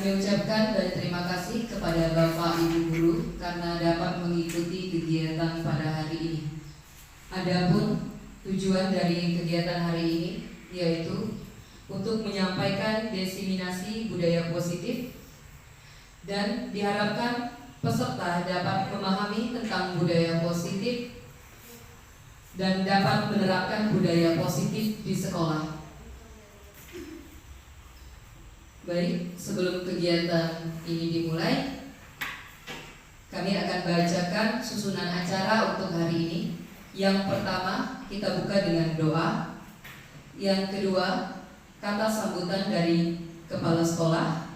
Kami ucapkan banyak terima kasih kepada Bapak Ibu Guru karena dapat mengikuti kegiatan pada hari ini. Adapun tujuan dari kegiatan hari ini yaitu untuk menyampaikan diseminasi budaya positif dan diharapkan peserta dapat memahami tentang budaya positif dan dapat menerapkan budaya positif di sekolah. Baik, sebelum kegiatan ini dimulai, kami akan bacakan susunan acara untuk hari ini. Yang pertama, kita buka dengan doa. Yang kedua, kata sambutan dari kepala sekolah.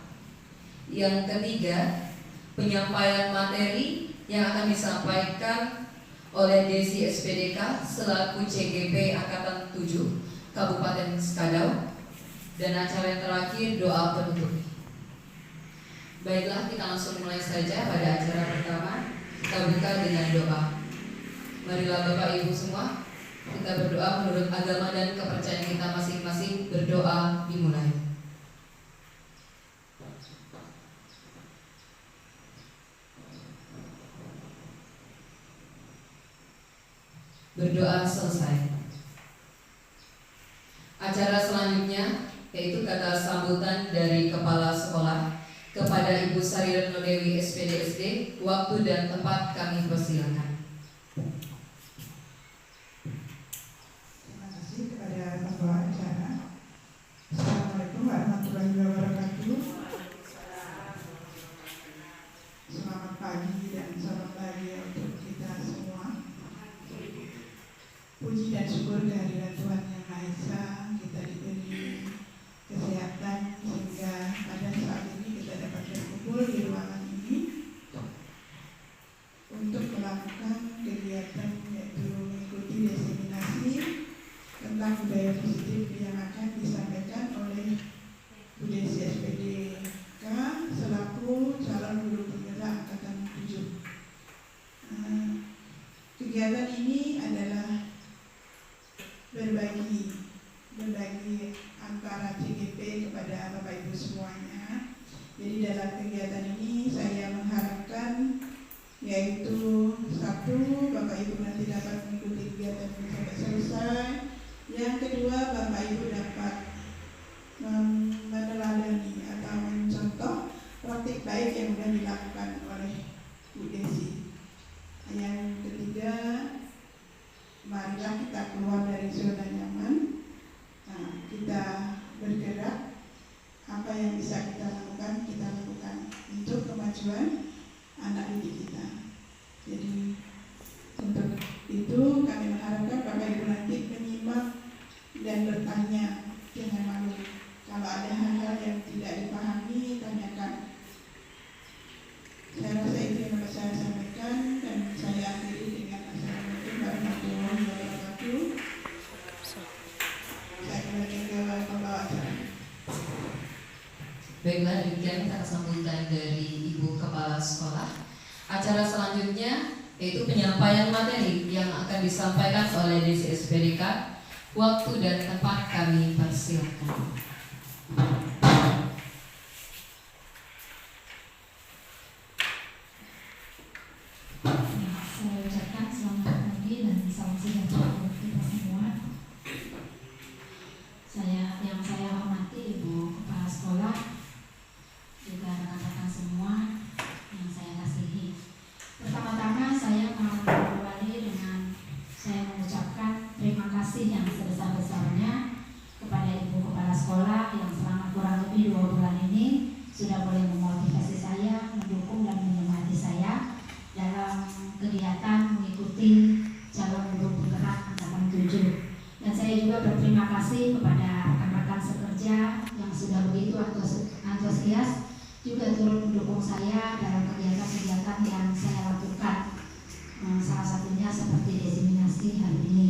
Yang ketiga, penyampaian materi yang akan disampaikan oleh Desi SPDK selaku CGP Angkatan 7 Kabupaten Skadau. Dan acara yang terakhir doa penutup. Baiklah, kita langsung mulai saja pada acara pertama. Kita buka dengan doa. Marilah Bapak Ibu semua, kita berdoa menurut agama dan kepercayaan kita masing-masing. Berdoa dimulai. Berdoa selesai. Acara selanjutnya yaitu kata sambutan dari kepala sekolah kepada Ibu Sari Retno Dewi SPDSD. Waktu dan tempat kami persilakan. Terima kasih kepada pembawa acara. Assalamualaikum warahmatullahi wabarakatuh. Selamat pagi dan selamat pagi untuk kita semua. Puji dan syukur kehadirat Tuhan Yang Maha Esa, kita diberi kesehatan sehingga pada saat ini kita dapat berkumpul di ruangan ini untuk melakukan kegiatan yaitu mengikuti diseminasi tentang budaya positif yang akan disampaikan oleh Bu Desi SPDK selaku calon guru penggerak Angkatan 7. Kegiatan ini adalah berbagi antara CGP kepada Bapak Ibu semuanya. Jadi dalam kegiatan ini saya mengharapkan yaitu satu, Bapak Ibu nanti dapat mengikuti kegiatan ini sampai selesai. Yang kedua, Bapak Ibu dapat meneladani atau mencontoh praktik baik yang sudah dilakukan oleh Bu Desi. Yang ketiga, marilah kita keluar dari zona nyaman. Kita bergerak, apa yang bisa kita lakukan untuk kemajuan anak didik kita. Jadi untuk itu kami mengharapkan Bapak Ibu nanti menyimak dan bertanya dengan malu. Kalau ada hal-hal yang tidak dipahami, tanyakan. Saya rasa itu yang dapat saya sampaikan dan saya akhiri dengan assalamualaikum warahmatullahi wabarakatuh. Baiklah, demikian kata sambutan dari Ibu Kepala Sekolah. Acara selanjutnya yaitu penyampaian materi yang akan disampaikan oleh Desi SPDK. Waktu dan tempat kami persilakan. Saya ucapkan selamat pagi dan salam sejahtera untuk kita semua. Yang saya hormati Ibu Kepala Sekolah, juga rekan-rekan semua yang saya kasihi. Pertama-tama saya mau mengawali dengan saya mengucapkan terima kasih yang sebesar-besarnya kepada Ibu Kepala Sekolah yang selama kurang lebih 2 bulan ini sudah boleh memotivasi saya, mendukung dan menyemangati saya dalam kegiatan mengikuti calon guru penggerak Angkatan 7. Dan saya juga berterima kasih kepada rekan-rekan sekerja yang sudah begitu antusias juga turut mendukung saya dalam kegiatan-kegiatan yang saya lakukan. Salah satunya seperti diseminasi hari ini.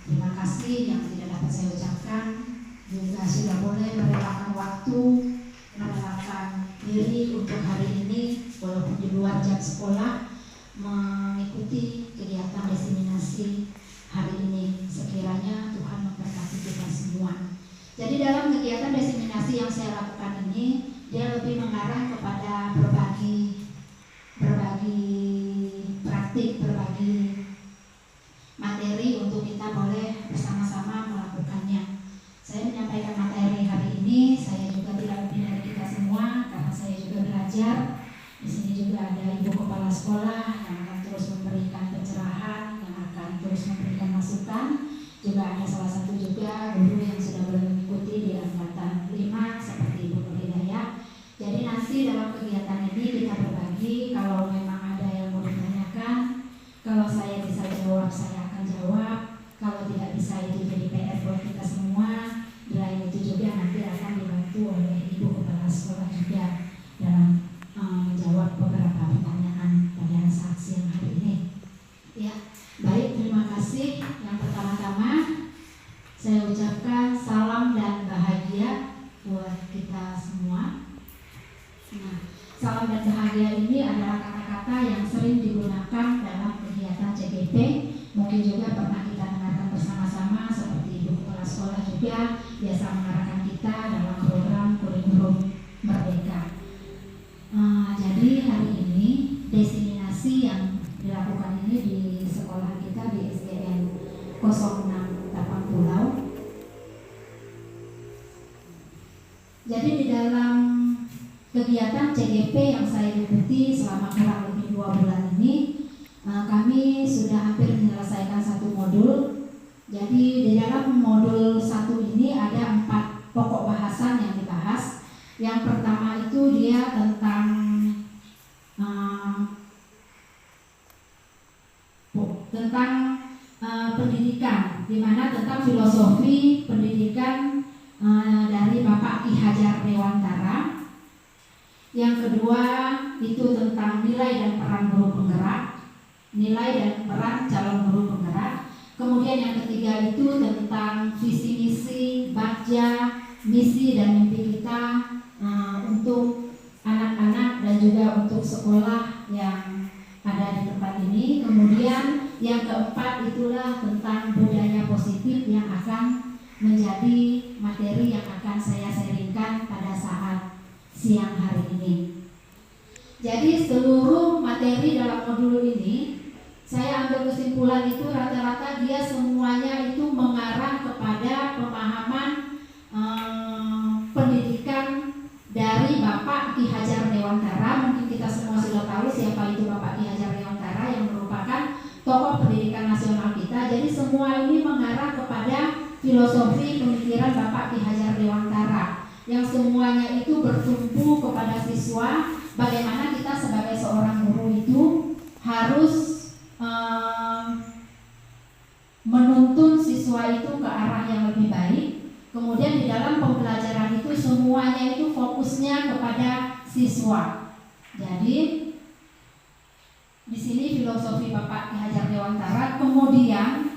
Terima kasih yang tidak dapat saya ucapkan, juga sudah boleh merelakan waktu, merelakan diri untuk hari ini walaupun di luar jam sekolah mengikuti kegiatan diseminasi hari ini. Sekiranya Tuhan memberkati kita semua. Jadi dalam kegiatan diseminasi yang saya lakukan ini, dia lebih mengarah kepada berbagi praktik, berbagi materi untuk kita boleh bersama-sama melakukannya. Saya menyampaikan materi hari ini, saya juga tidak lebih dari kita semua karena saya juga belajar. Di sini juga ada Ibu Kepala Sekolah yang akan terus memberikan pencerahan, yang akan terus memberikan masukan. Juga ada salah satu juga guru yang sudah mengikuti di angkatan 5 seperti Ibu Nur Hidayah. Jadi nanti dalam kegiatan ini kita berbagi, kalau memang ada yang mau ditanyakan, kalau saya bisa jawab, saya akan jawab. Kalau tidak bisa, itu jadi PR buat kita semua. Selain itu juga nanti akan dibantu oleh Ibu Kepala Sekolah juga dalam menjawab beberapa pertanyaan pada saat siang hari ini. Ya, baik, terima kasih. Yang pertama-tama saya ucapkan salam dan bahagia buat kita semua. Nah, salam dan bahagia ini adalah kata-kata yang sering digunakan dalam kegiatan CGP. Mungkin juga pernah kita dengarkan bersama-sama, seperti Ibu Kepala Sekolah juga biasa mengarahkan kita dalam program kurikulum Merdeka. Jadi hari ini diseminasi yang dilakukan ini di sekolah kita di SDN 06 Tapang Pulau. Jadi di dalam kegiatan CGP yang saya ikuti selama kurang lebih 2 bulan ini, kami sudah hampir menyelesaikan 1 modul. Jadi di dalam modul 1 ini ada 4 pokok bahasan yang dibahas. Yang pertama itu dia tentang pendidikan, di mana tentang filosofi pendidikan dari Bapak Ki Hajar Dewantara. Yang kedua itu tentang nilai dan peran guru penggerak, nilai dan peran calon guru penggerak. Kemudian yang ketiga itu tentang visi misi, baja, misi dan mimpi kita untuk anak-anak dan juga untuk sekolah yang ada di tempat ini. Kemudian yang keempat itulah tentang budaya positif yang akan menjadi materi yang akan saya sharingkan pada saat siang hari ini. Jadi seluruh materi dalam modul ini saya ambil kesimpulan itu rata-rata dia semuanya itu mengarah kepada pemahaman pendidikan dari Bapak Ki Hajar Dewantara. Mungkin kita semua sudah tahu siapa itu Bapak Ki Hajar Dewantara yang merupakan tokoh pendidikan nasional kita. Jadi semua ini mengarah kepada filosofi pemikiran Bapak Ki Hajar Dewantara yang semuanya itu bertumpu kepada siswa. Bagaimana kita sebagai seorang guru itu harus menuntun siswa itu ke arah yang lebih baik. Kemudian di dalam pembelajaran itu semuanya itu fokusnya kepada siswa. Jadi di sini filosofi Bapak Ki Hajar Dewantara. Kemudian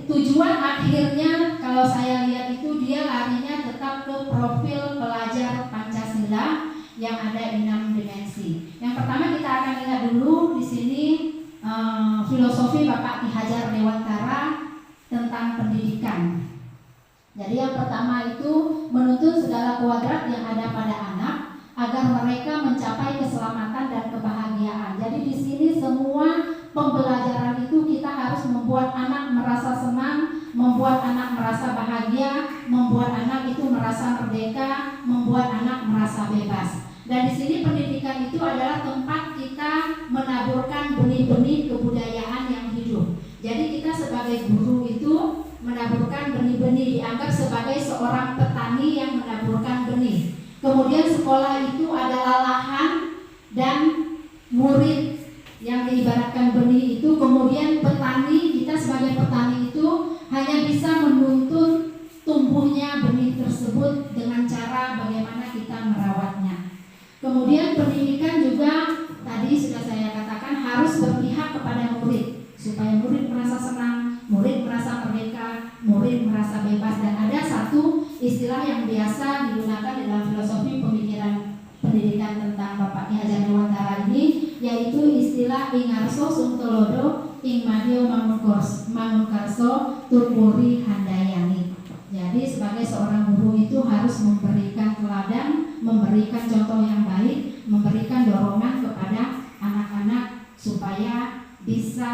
tujuan akhirnya kalau saya lihat itu dia larinya tetap ke profil pelajar Pancasila yang ada 6 dimensi. Yang pertama kita akan lihat dulu di sini filosofi Bapak Ki Hajar Dewantara tentang pendidikan. Jadi yang pertama itu menuntun segala kuadrat yang ada pada anak agar mereka mencapai keselamatan dan kebahagiaan. Jadi di sini semua pembelajaran itu kita harus membuat anak merasa senang, membuat anak merasa bahagia, membuat anak itu merasa merdeka, membuat anak merasa bebas. Dan di sini pendidikan itu adalah tempat kita menaburkan benih-benih kebudayaan yang hidup. Jadi kita sebagai guru itu menaburkan benih-benih, dianggap sebagai seorang petani yang menaburkan benih. Kemudian sekolah itu adalah lahan dan murid yang diibaratkan benih itu. Kemudian petani, kita sebagai petani itu hanya bisa menuntun tumbuhnya benih tersebut dengan cara bagaimana kita merawatnya. Kemudian pendidikan juga tadi sudah saya katakan harus berpihak kepada murid supaya murid merasa senang, murid merasa merdeka, murid merasa bebas. Dan ada satu istilah yang biasa digunakan di dalam filosofi pemikiran pendidikan tentang Bapak Ki Hajar Dewantara ini, yaitu istilah ingarso sungtolodo ing madyo mangunkarso turpuri handayani. Jadi sebagai seorang guru itu harus memberikan teladan, memberikan contoh yang baik, memberikan dorongan kepada anak-anak supaya bisa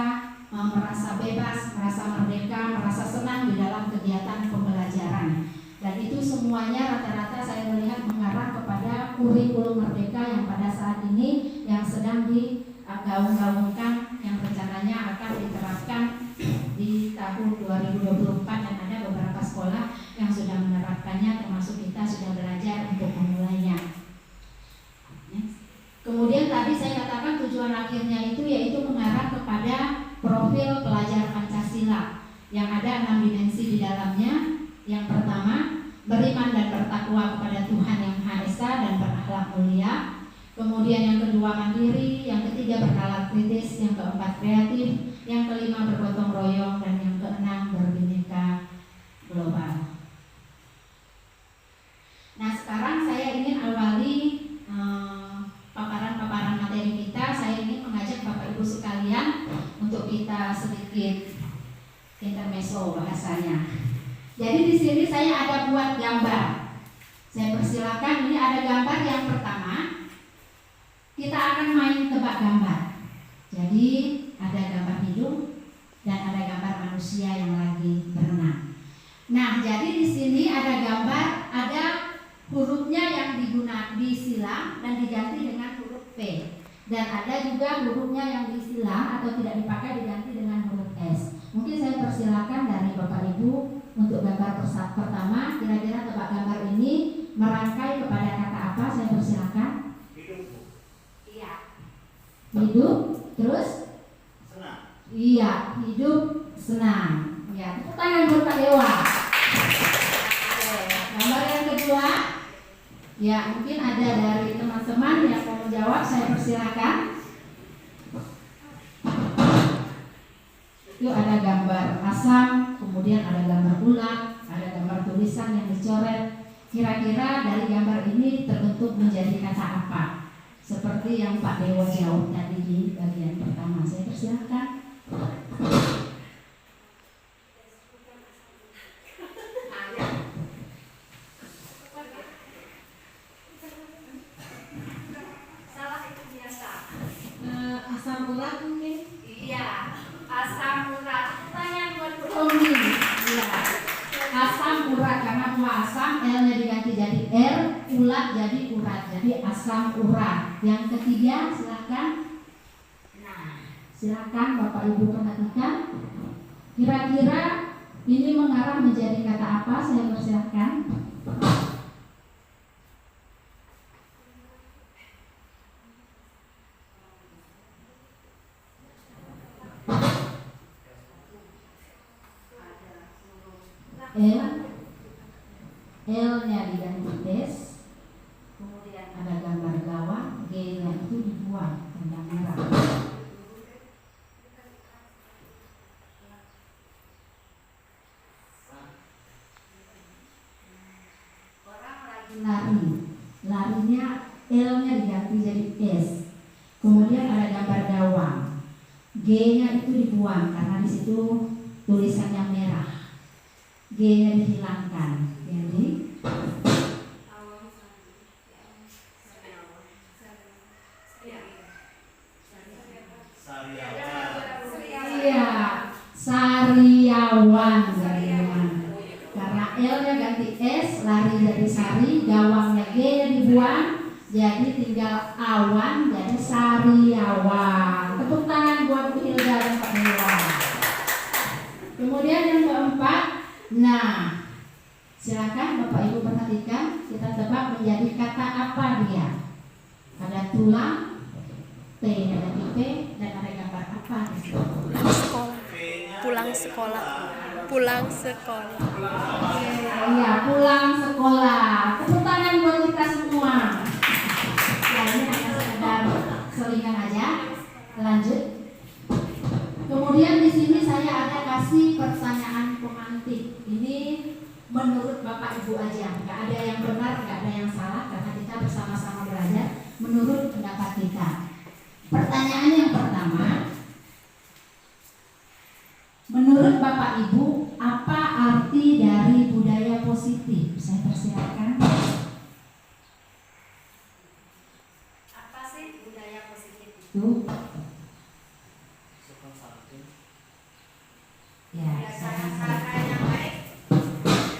merasa bebas, merasa merdeka, merasa senang di dalam kegiatan pembelajaran. Dan itu semuanya rata-rata saya melihat mengarah kepada kurikulum merdeka yang pada saat ini yang sedang digaung-gaungkan, yang rencananya akan diterapkan di tahun 2024, dan ada beberapa sekolah yang sudah menerapkannya, termasuk kita sudah belajar untuk memulainya. Kemudian tadi saya katakan tujuan akhirnya itu yaitu mengarah kepada profil pelajar Pancasila yang ada 6 dimensi di dalamnya. Yang pertama, beriman dan bertakwa kepada Tuhan Yang Maha Esa dan berakhlak mulia. Kemudian yang kedua, mandiri. Yang ketiga, bernalar kritis. Yang keempat, kreatif. Yang kelima, bergotong royong. Dan yang keenam, berbineka global. Nah, sekarang saya ingin awali paparan-paparan materi kita. Saya ingin mengajak Bapak Ibu sekalian untuk kita sedikit intermezzo bahasanya. Jadi di sini saya ada buat gambar. Saya persilakan, ini ada gambar yang pertama. Kita akan main tebak gambar. Jadi ada gambar hidung dan ada gambar manusia yang lagi berenang. Nah, jadi di sini ada gambar, ada hurufnya yang disilang dan diganti dengan huruf P. Dan ada juga hurufnya yang disilang atau tidak dipakai diganti dengan huruf S. Mungkin saya persilakan dari Bapak Ibu untuk gambar pertama. Kira-kira tebak gambar ini merangkai kepada kata apa? Saya persilakan. Hidup. Iya. Hidup. Terus? Senang. Iya, hidup senang. Ya, tepuk tangan buat Pak Dewa. Oke, gambar yang kedua. Ya, mungkin ada dari teman-teman yang mau menjawab, saya persilakan. Yuk, ada gambar asam, kemudian ada gambar ulat, ada gambar tulisan yang dicoret. Kira-kira dari gambar ini terbentuk menjadi kata apa? Seperti yang Pak Dewa jawab tadi di bagian pertama. Saya persilakan. Asam urat mungkin? Iya, asam urat. Pertanyaan buat Bu Omi. Iya, asam urat karena buah asam, L-nya diganti jadi R, ulat jadi urat, jadi asam urat. Yang ketiga, silakan. Nah, silakan Bapak Ibu perhatikan. Kira-kira ini mengarah menjadi kata apa? Saya persilakan. L-nya diganti S, kemudian ada gambar gawang, G-nya itu dibuang, tanda merah. Orang lagi lari, larinya L-nya diganti jadi S, kemudian ada gambar gawang, G-nya itu dibuang karena di situ tulisannya merah. G-nya dihilangkan, jadi iya, sariawan. Karena L-nya ganti S, lari jadi sari, gawangnya G-nya dibuang, jadi tinggal awan, jadi sariawan. Tepuk tangan buat Bu Hilda dan Pak Dewa. Kemudian yang keempat. Nah, silakan Bapak Ibu perhatikan, kita tebak menjadi kata apa dia. Ada tulang, T ada di P, dan ada gambar apa di situ? Pulang sekolah. Pulang sekolah. Iya, pulang sekolah. Tepuk tangan buat kita semua. Ya, ini hanya sekedar selingan aja. Lanjut. Kemudian di sini saya ada kasih pertanyaan pemantik. Ini menurut Bapak Ibu aja, nggak ada yang benar, nggak ada yang salah, karena kita bersama-sama belajar menurut pendapat kita. Pertanyaan yang pertama, menurut Bapak Ibu, apa arti dari budaya positif? Saya persilakan. Tuh. Ya, kebiasaan yang baik.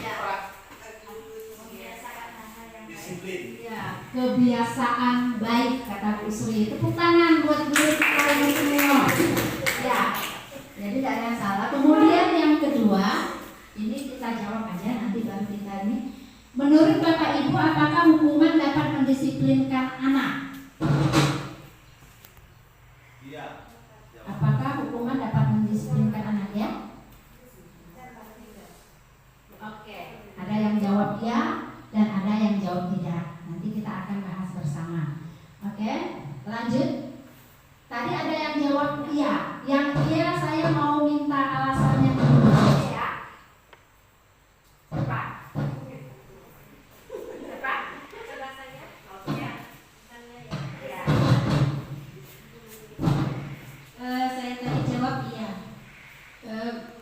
Ya. Disiplin. Ya, kebiasaan baik kata Bu Sri. Tepuk tangan buat guru kita ini semua. Ya. Jadi tidak ada yang salah. Kemudian yang kedua, ini kita jawab aja nanti baru kita ini. Menurut Bapak Ibu, apakah hukuman dapat mendisiplinkan anak? Iya. Apakah hukuman dapat mendisiplinkan anak ya? Oke. Ada yang jawab ya dan ada yang jawab tidak. Nanti kita akan bahas bersama. Oke, lanjut. Tadi ada yang jawab iya. Yang iya saya mau minta alasannya dulu ya. Cepat. Cepat. Alasannya? Oke. Ya. Saya tadi jawab iya.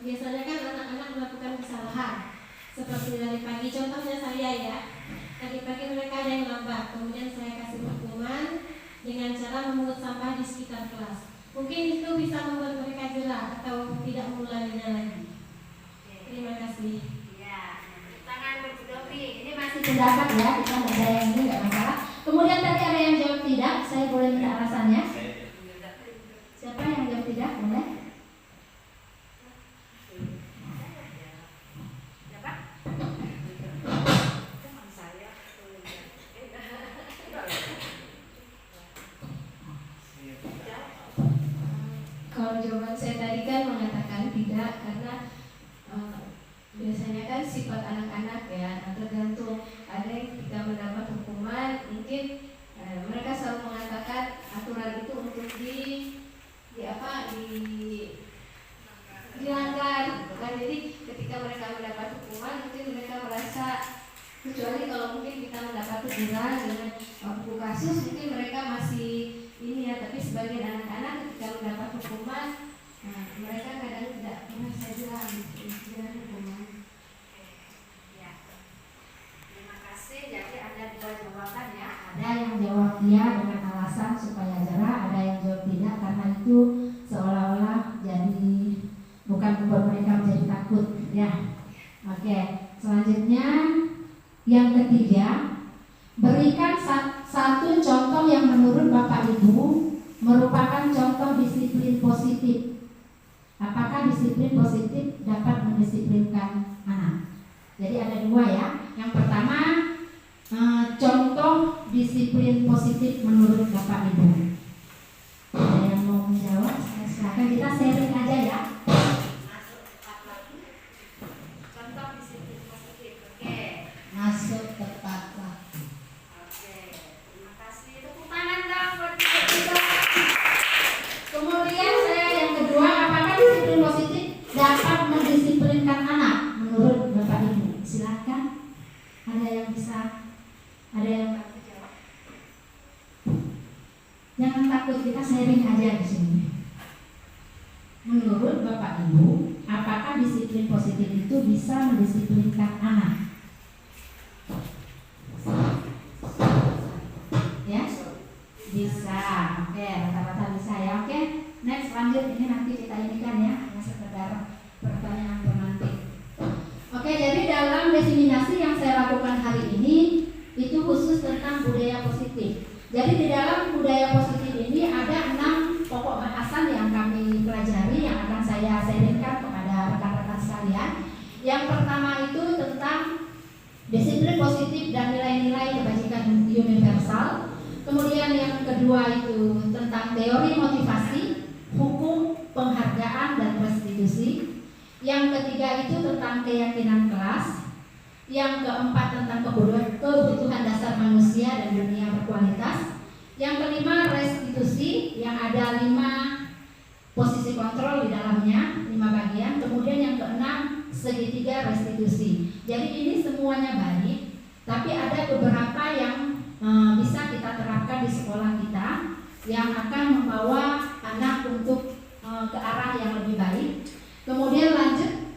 Biasanya kan anak-anak melakukan kesalahan seperti dari pagi, contohnya saya ya, tadi pagi mereka ada yang lambat, kemudian saya kasih hukuman dengan cara memungut sampah di sekitar kelas. Mungkin itu bisa membuat mereka jerah atau tidak mengulanginya lagi. Terima kasih. Ya, tangan berjodohi. Ini masih pendapat ya, kita nggak ada yang ini nggak masalah. Kemudian tadi ada yang jawab tidak, saya boleh minta alasannya. Siapa yang jawab tidak? Boleh? Siapa? Kalau jawaban saya tadi kan mengatakan tidak karena biasanya kan sifat anak-anak ya, tergantung. Ada yang ketika mendapat hukuman mungkin mereka selalu mengatakan aturan itu untuk dilanggar. Nah, jadi ketika mereka mendapat hukuman mungkin mereka merasa, kecuali kalau mungkin kita mendapat teguran dengan buku kasus mungkin mereka masih ini ya, tapi sebagian anak-anak ketika mendapat hukuman mereka kadang tidak merasa jerah dengan hukuman. Ya. Terima kasih. Jadi ada dua jawaban ya. Ada yang jawab iya dengan alasan supaya jerah, ada yang jawab tidak karena itu seolah-olah jadi bukan membuat mereka menjadi takut ya. Oke, selanjutnya yang ketiga, berikan satu contoh yang menurut Bapak Ibu merupakan contoh disiplin positif. Apakah disiplin positif dapat mendisiplinkan anak? Jadi ada dua ya. Yang pertama, contoh disiplin positif menurut Bapak Ibu. Ada yang mau menjawab? Silakan, kita sharing aja ya. Contoh disiplin positif. Oke. Masuk tepat waktu. Oke. Terima kasih. Tepuk tangan dong buat kita. Kemudian saya yang kedua, apakah disiplin positif dapat mendisiplinkan anak menurut Bapak Ibu? Silakan. Ada yang bisa? Ada yang takut jawab? Jangan takut, kita sharing aja di sini. Menurut Bapak Ibu, apakah disiplin positif itu bisa mendisiplinkan anak? Ya? Bisa. Oke, rata-rata bisa ya. Oke. Next, lanjut. Ini nanti kita inikan ya, hanya sekedar pertanyaan pemantik. Oke, jadi dalam diseminasi yang saya lakukan hari ini itu khusus tentang budaya positif. Jadi di dalam budaya positif ini ada 6 pokok bahasan yang kami pelajari yang akan saya sharingkan kepada rekan-rekan sekalian. Yang pertama itu tentang disiplin positif dan nilai-nilai kebajikan universal. Kemudian yang kedua itu tentang teori motivasi, hukum, penghargaan, dan restitusi. Yang ketiga itu tentang keyakinan kelas. Yang keempat tentang kebutuhan dasar manusia dan dunia berkualitas. Yang kelima restitusi, yang ada 5 posisi kontrol di dalamnya, 5 bagian. Kemudian yang keenam segitiga restitusi. Jadi ini semuanya baik, tapi ada beberapa yang bisa kita terapkan di sekolah kita yang akan membawa anak untuk ke arah yang lebih baik. Kemudian lanjut.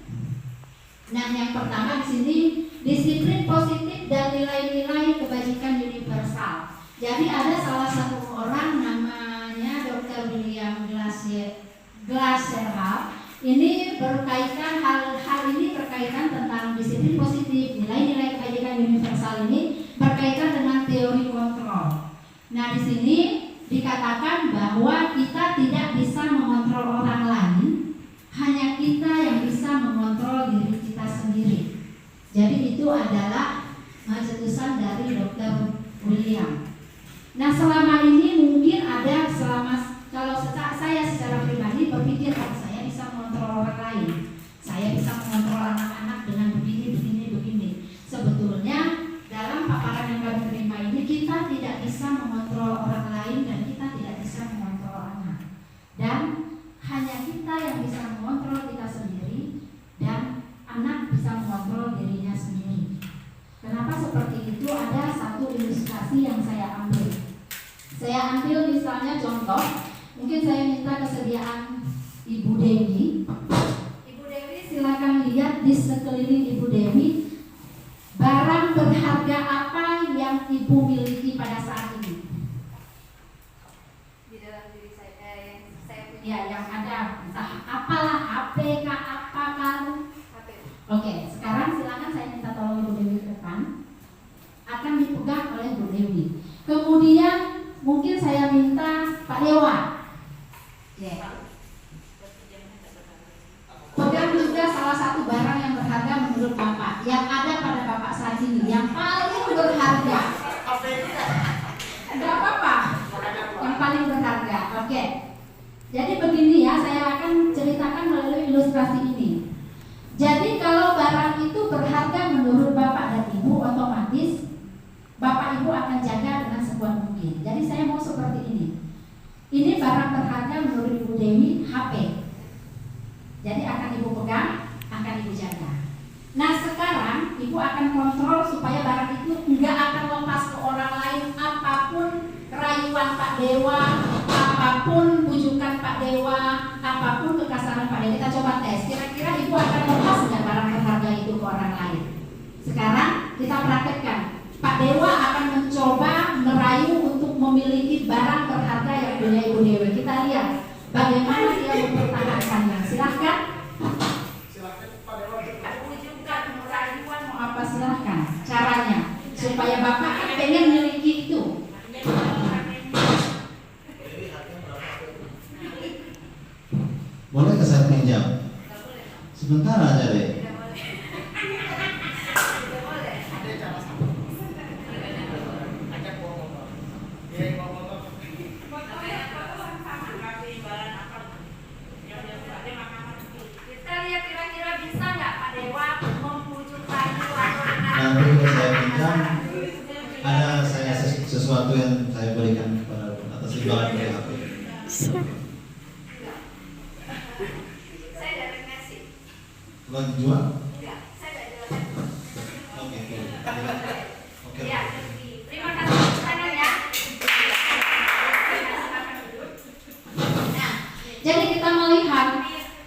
Nah, yang pertama di sini disiplin positif dan nilai-nilai kebajikan universal. Jadi ada salah satu orang namanya Dr. Glasserhab ini berkaitan hal ini berkaitan tentang disiplin positif, nilai-nilai kebajikan universal ini berkaitan dengan teori kontrol. Nah, di sini dikatakan bahwa kita tidak bisa mengontrol orang lain, hanya kita yang bisa mengontrol diri kita sendiri. Jadi itu adalah cetusan dari Dr. William. Nah, selama ini mungkin ada kalau saya secara pribadi berpikir kalau saya bisa mengontrol orang lain, saya bisa mengontrol anak-anak dengan begini. Sebetulnya dalam paparan yang kami terima ini kita tidak bisa mengontrol orang lain dan kita tidak bisa mengontrol anak. Dan hanya kita yang bisa mengontrol kita sendiri dan anak bisa mengontrol dirinya sendiri. Kenapa seperti itu? Ada satu ilustrasi yang saya ambil. Saya ambil misalnya contoh, mungkin saya minta kesediaan Ibu Dewi. Ibu Dewi silakan lihat di sekeliling Ibu Dewi, barang berharga apa yang Ibu miliki pada saat ini? Di dalam diri saya yang saya punya. Ya, yang ada entah apalah, HP kah, apa kalung. Oke, sekarang silakan saya minta tolong Ibu Dewi ke depan. Akan dipegang oleh Bu Dewi. Kemudian mungkin saya minta Pak Dewa. Pegang juga salah satu barang yang berharga menurut Bapak, yang ada pada Bapak saat ini, yang paling berharga. Enggak apa-apa. Yang paling berharga. Oke. Jadi begini ya, saya akan ceritakan melalui ilustrasi ini. Jadi kalau barang itu berharga menurut Bapak dan Ibu, otomatis Bapak Ibu akan jaga dengan sekuat mungkin. Jadi saya mau seperti ini. Ini barang berharga menurut Ibu Dewi, HP. Jadi akan Ibu pegang, akan Ibu jaga. Nah, sekarang Ibu akan kontrol supaya barang itu enggak akan lepas ke orang lain, apapun rayuan Pak Dewa, apapun bujukan Pak Dewa, apapun kekasaran Pak Dewa. Kita coba tes, kira-kira Ibu akan lepas nggak barang berharga itu ke orang lain? Sekarang kita praktekkan. Pak Dewa akan mencoba merayu untuk memiliki barang berharga yang punya Ibu Dewi. Kita lihat bagaimana dia mempertahankannya. Silahkan. Silakan Pak Dewa. Wujudkan rayuan mau apa, silahkan. Caranya supaya Bapak kan pengen memiliki itu. Boleh ke saya pinjam? Sebentar aja deh. Nanti kalau saya pinjam, ada saya sesuatu yang saya berikan kepada atas imbalan dari HP. Lagi jual? Oke. Oke. Terima kasih tangan ya. Nah, jadi kita melihat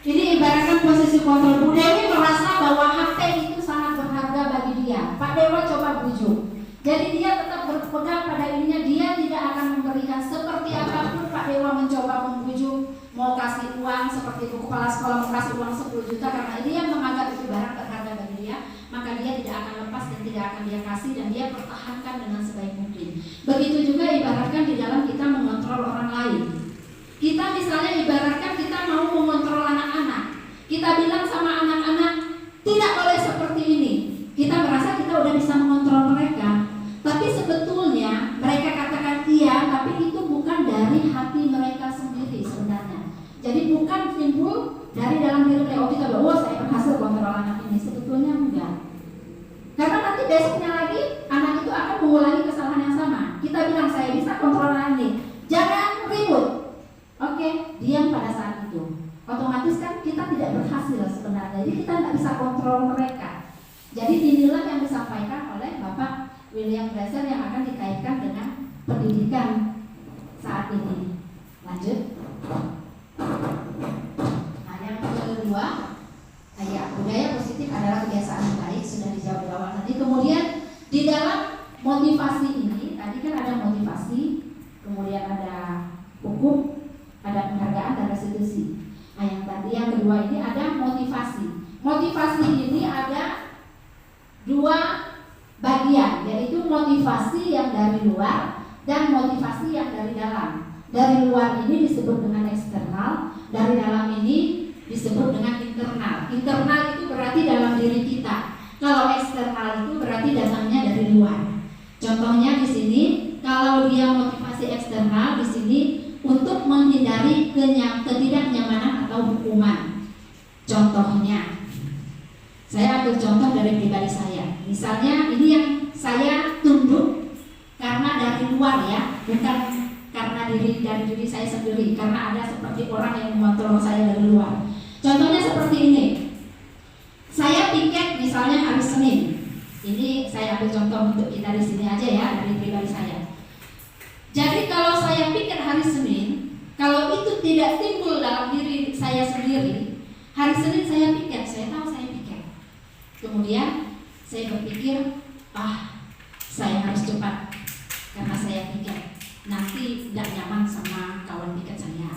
ini ibaratkan posisi kontrol. Bu Dewi merasa bahwa HP itu sangat berharga bagi dia. Pak Dewa coba bujuk. Jadi dia tetap berpegang pada dirinya, dia tidak akan memberikan seperti apapun. Pak Dewa mencoba membujuk, mau kasih uang seperti itu, kepala sekolah mau kasih uang 10 juta karena dia menganggap itu barang berharga bagi dia, maka dia tidak akan lepas dan tidak akan dia kasih dan dia pertahankan dengan sebaik mungkin. Begitu juga ibaratkan di dalam kita mengontrol orang lain. Kita misalnya ibaratkan kita mau mengontrol anak-anak, kita bilang sama anak-anak tidak boleh seperti ini. Kita merasa kita udah bisa mengontrol mereka, tapi sebetulnya mereka katakan iya, tapi itu bukan dari hati mereka sendiri sebenarnya. Jadi bukan timbul dari dalam diri mereka. Oh, kita bilang, oh saya berhasil kontrol anak ini. Sebetulnya enggak. Karena nanti besoknya lagi anak itu akan mengulangi kesalahan yang sama. Kita bilang saya bisa kontrol anak ini, jangan ribut. Oke, diam pada saat itu. Otomatis kan kita tidak berhasil sebenarnya. Jadi kita tidak bisa kontrol mereka. Jadi inilah yang disampaikan oleh Bapak William Glasser yang akan dikaitkan dengan pendidikan saat ini. Lanjut. Nah, yang kedua, budaya positif adalah kebiasaan yang baik, sudah dijawab di awal tadi. Kemudian di dalam motivasi ini, tadi kan ada motivasi, kemudian ada hukum, ada penghargaan dan restitusi. Nah, dari dalam. Dari luar ini disebut dengan eksternal, dari dalam ini disebut dengan internal. Internal itu berarti dalam diri kita. Kalau eksternal itu berarti datangnya dari luar. Contohnya di sini, kalau dia motivasi eksternal di sini untuk menghindari ketidaknyamanan atau hukuman. Contohnya, saya ambil contoh dari pribadi saya. Misalnya ini yang saya tunduk karena dari luar ya, bukan karena dari diri saya sendiri, karena ada seperti orang yang mengontrol saya dari luar. Contohnya seperti ini. Saya piket misalnya hari Senin. Ini saya ambil contoh untuk kita di sini aja ya, dari pribadi saya. Jadi kalau saya piket hari Senin, kalau itu tidak timbul dalam diri saya sendiri, hari Senin saya piket, saya tahu saya piket. Kemudian saya berpikir, saya harus cepat karena saya piket. Nanti tidak nyaman sama kawan piket saya.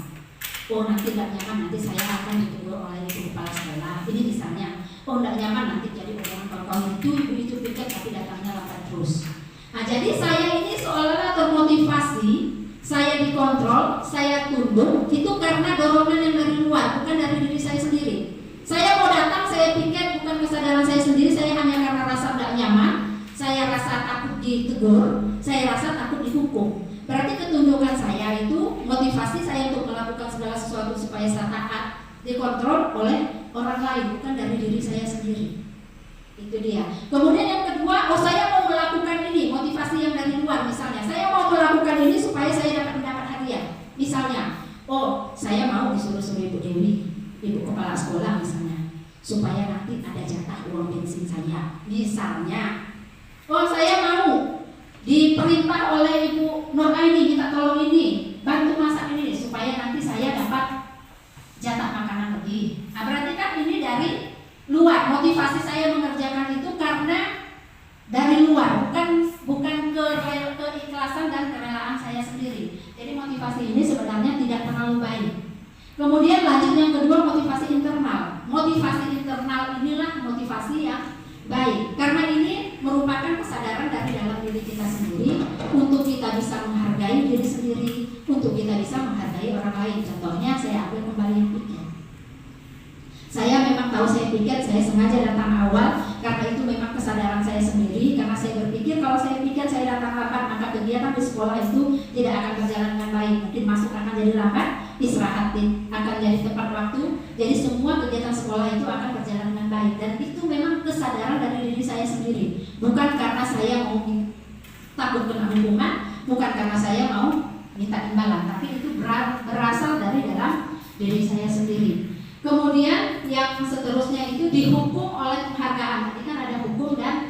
Nanti tidak nyaman, nanti saya akan ditegur oleh ibu kepala sekolah. Ini misalnya, tidak nyaman nanti jadi orang kawan itu piket tapi datangnya lambat terus. Nah, jadi saya ini seolah-olah termotivasi, saya dikontrol, saya tunduk, itu karena dorongan yang dari luar, bukan dari diri saya sendiri. Saya mau datang, saya piket, bukan kesadaran saya sendiri, saya hanya karena rasa tidak nyaman, saya rasa takut ditegur, saya rasa takut dihukum. Berarti ketundukan saya itu motivasi saya untuk melakukan segala sesuatu supaya saya taat, dikontrol oleh orang lain, bukan dari diri saya sendiri. Itu dia. Kemudian yang kedua, saya mau melakukan ini, motivasi yang dari luar. Misalnya, saya mau melakukan ini supaya saya dapat mendapat hadiah. Misalnya, saya mau disuruh-suruh Ibu Dewi, Ibu Kepala Sekolah misalnya, supaya nanti ada jatah uang bensin saya. Misalnya, saya mau diperintah oleh Ibu Nur Aini, minta tolong ini, bantu masak ini supaya nanti saya dapat jatah makanan lebih. Nah, berarti kan ini dari luar. Motivasi saya mengerjakan itu karena dari luar, bukan keikhlasan dan kerelaan saya sendiri. Jadi motivasi ini sebenarnya tidak terlalu baik. Kemudian lanjut yang kedua, motivasi internal. Motivasi internal inilah motivasi yang baik, karena ini merupakan kesadaran dari dalam diri kita sendiri untuk kita bisa menghargai diri sendiri, untuk kita bisa menghargai orang lain. Contohnya saya ambil kembali yang piket. Saya memang tahu saya piket, saya sengaja datang awal karena itu memang kesadaran saya sendiri, karena saya berpikir kalau saya piket saya datang lambat, maka kegiatan di sekolah itu tidak akan berjalan dengan baik. Mungkin masuk akan jadi lambat, istirahat akan jadi tepat waktu, jadi semua kegiatan sekolah itu akan berjalan dengan baik. Dan itu memang kesadaran dari diri saya sendiri, bukan karena saya mau takut kena hukuman, bukan karena saya mau minta imbalan, tapi itu berasal dari dalam diri saya sendiri. Kemudian yang seterusnya itu dihukum oleh penghargaan. Tadi kan ada hukum dan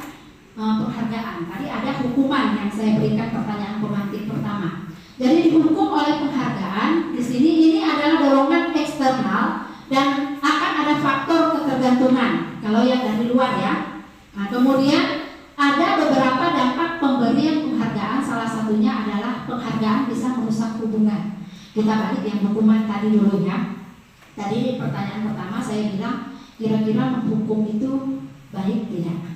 penghargaan. Tadi ada hukuman yang saya berikan pertanyaan pemantik pertama. Jadi dihukum oleh penghargaan. Di sini ini adalah dorongan eksternal dan akan ada faktor ketergantungan. Kalau yang dari luar ya. Nah, kemudian ada beberapa dampak pemberian penghargaan. Salah satunya adalah penghargaan bisa merusak hubungan. Kita balik yang hukuman tadi dulu ya. Tadi pertanyaan pertama saya bilang, kira-kira menghukum itu baik tidak?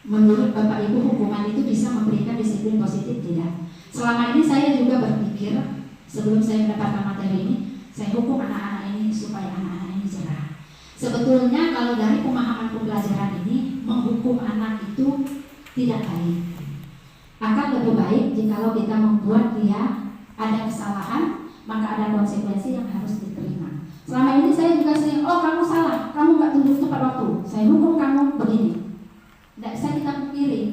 Menurut Bapak Ibu, hukuman itu bisa memberikan disiplin positif tidak? Selama ini saya juga berpikir, sebelum saya mendapatkan materi ini, saya hukum anak-anak ini supaya anak-anak ini cerah. Sebetulnya kalau dari pemahaman pembelajaran ini, menghukum anak itu tidak baik. Akan lebih baik jikalau kita membuat dia ada kesalahan, maka ada konsekuensi yang harus diterima. Selama ini saya juga sering, kamu salah, kamu gak tunduk tepat waktu, saya hukum kamu begini. Tidak bisa kita pungkiri.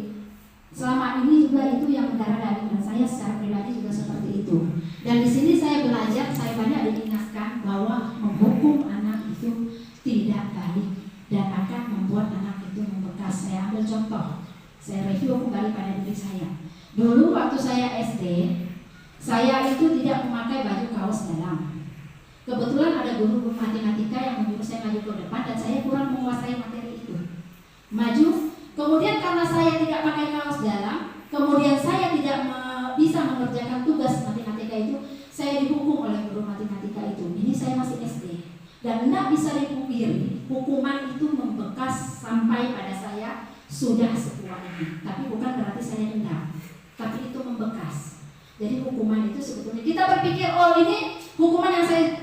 Selama ini juga itu yang mendarah daging, dan saya secara pribadi juga seperti itu. Dan di sini saya belajar, saya banyak diingatkan bahwa menghukum anak itu tidak baik dan akan membuat anak itu membekas. Saya ambil contoh, saya review kembali pada diri saya. Dulu waktu saya SD, saya itu tidak memakai baju kaos dalam. Kebetulan ada guru matematika yang menyuruh saya maju ke depan dan saya kurang menguasai materi itu. Maju, kemudian karena saya tidak pakai kaos dalam, kemudian saya tidak bisa mengerjakan tugas matematika itu, saya dihukum oleh guru matematika itu. Ini saya masih SD dan tidak bisa dipungkiri, hukuman itu membekas sampai pada saya sudah setua ini. Tapi bukan berarti saya dendam, tapi itu membekas. Jadi hukuman itu sebetulnya kita berpikir, oh ini hukuman yang saya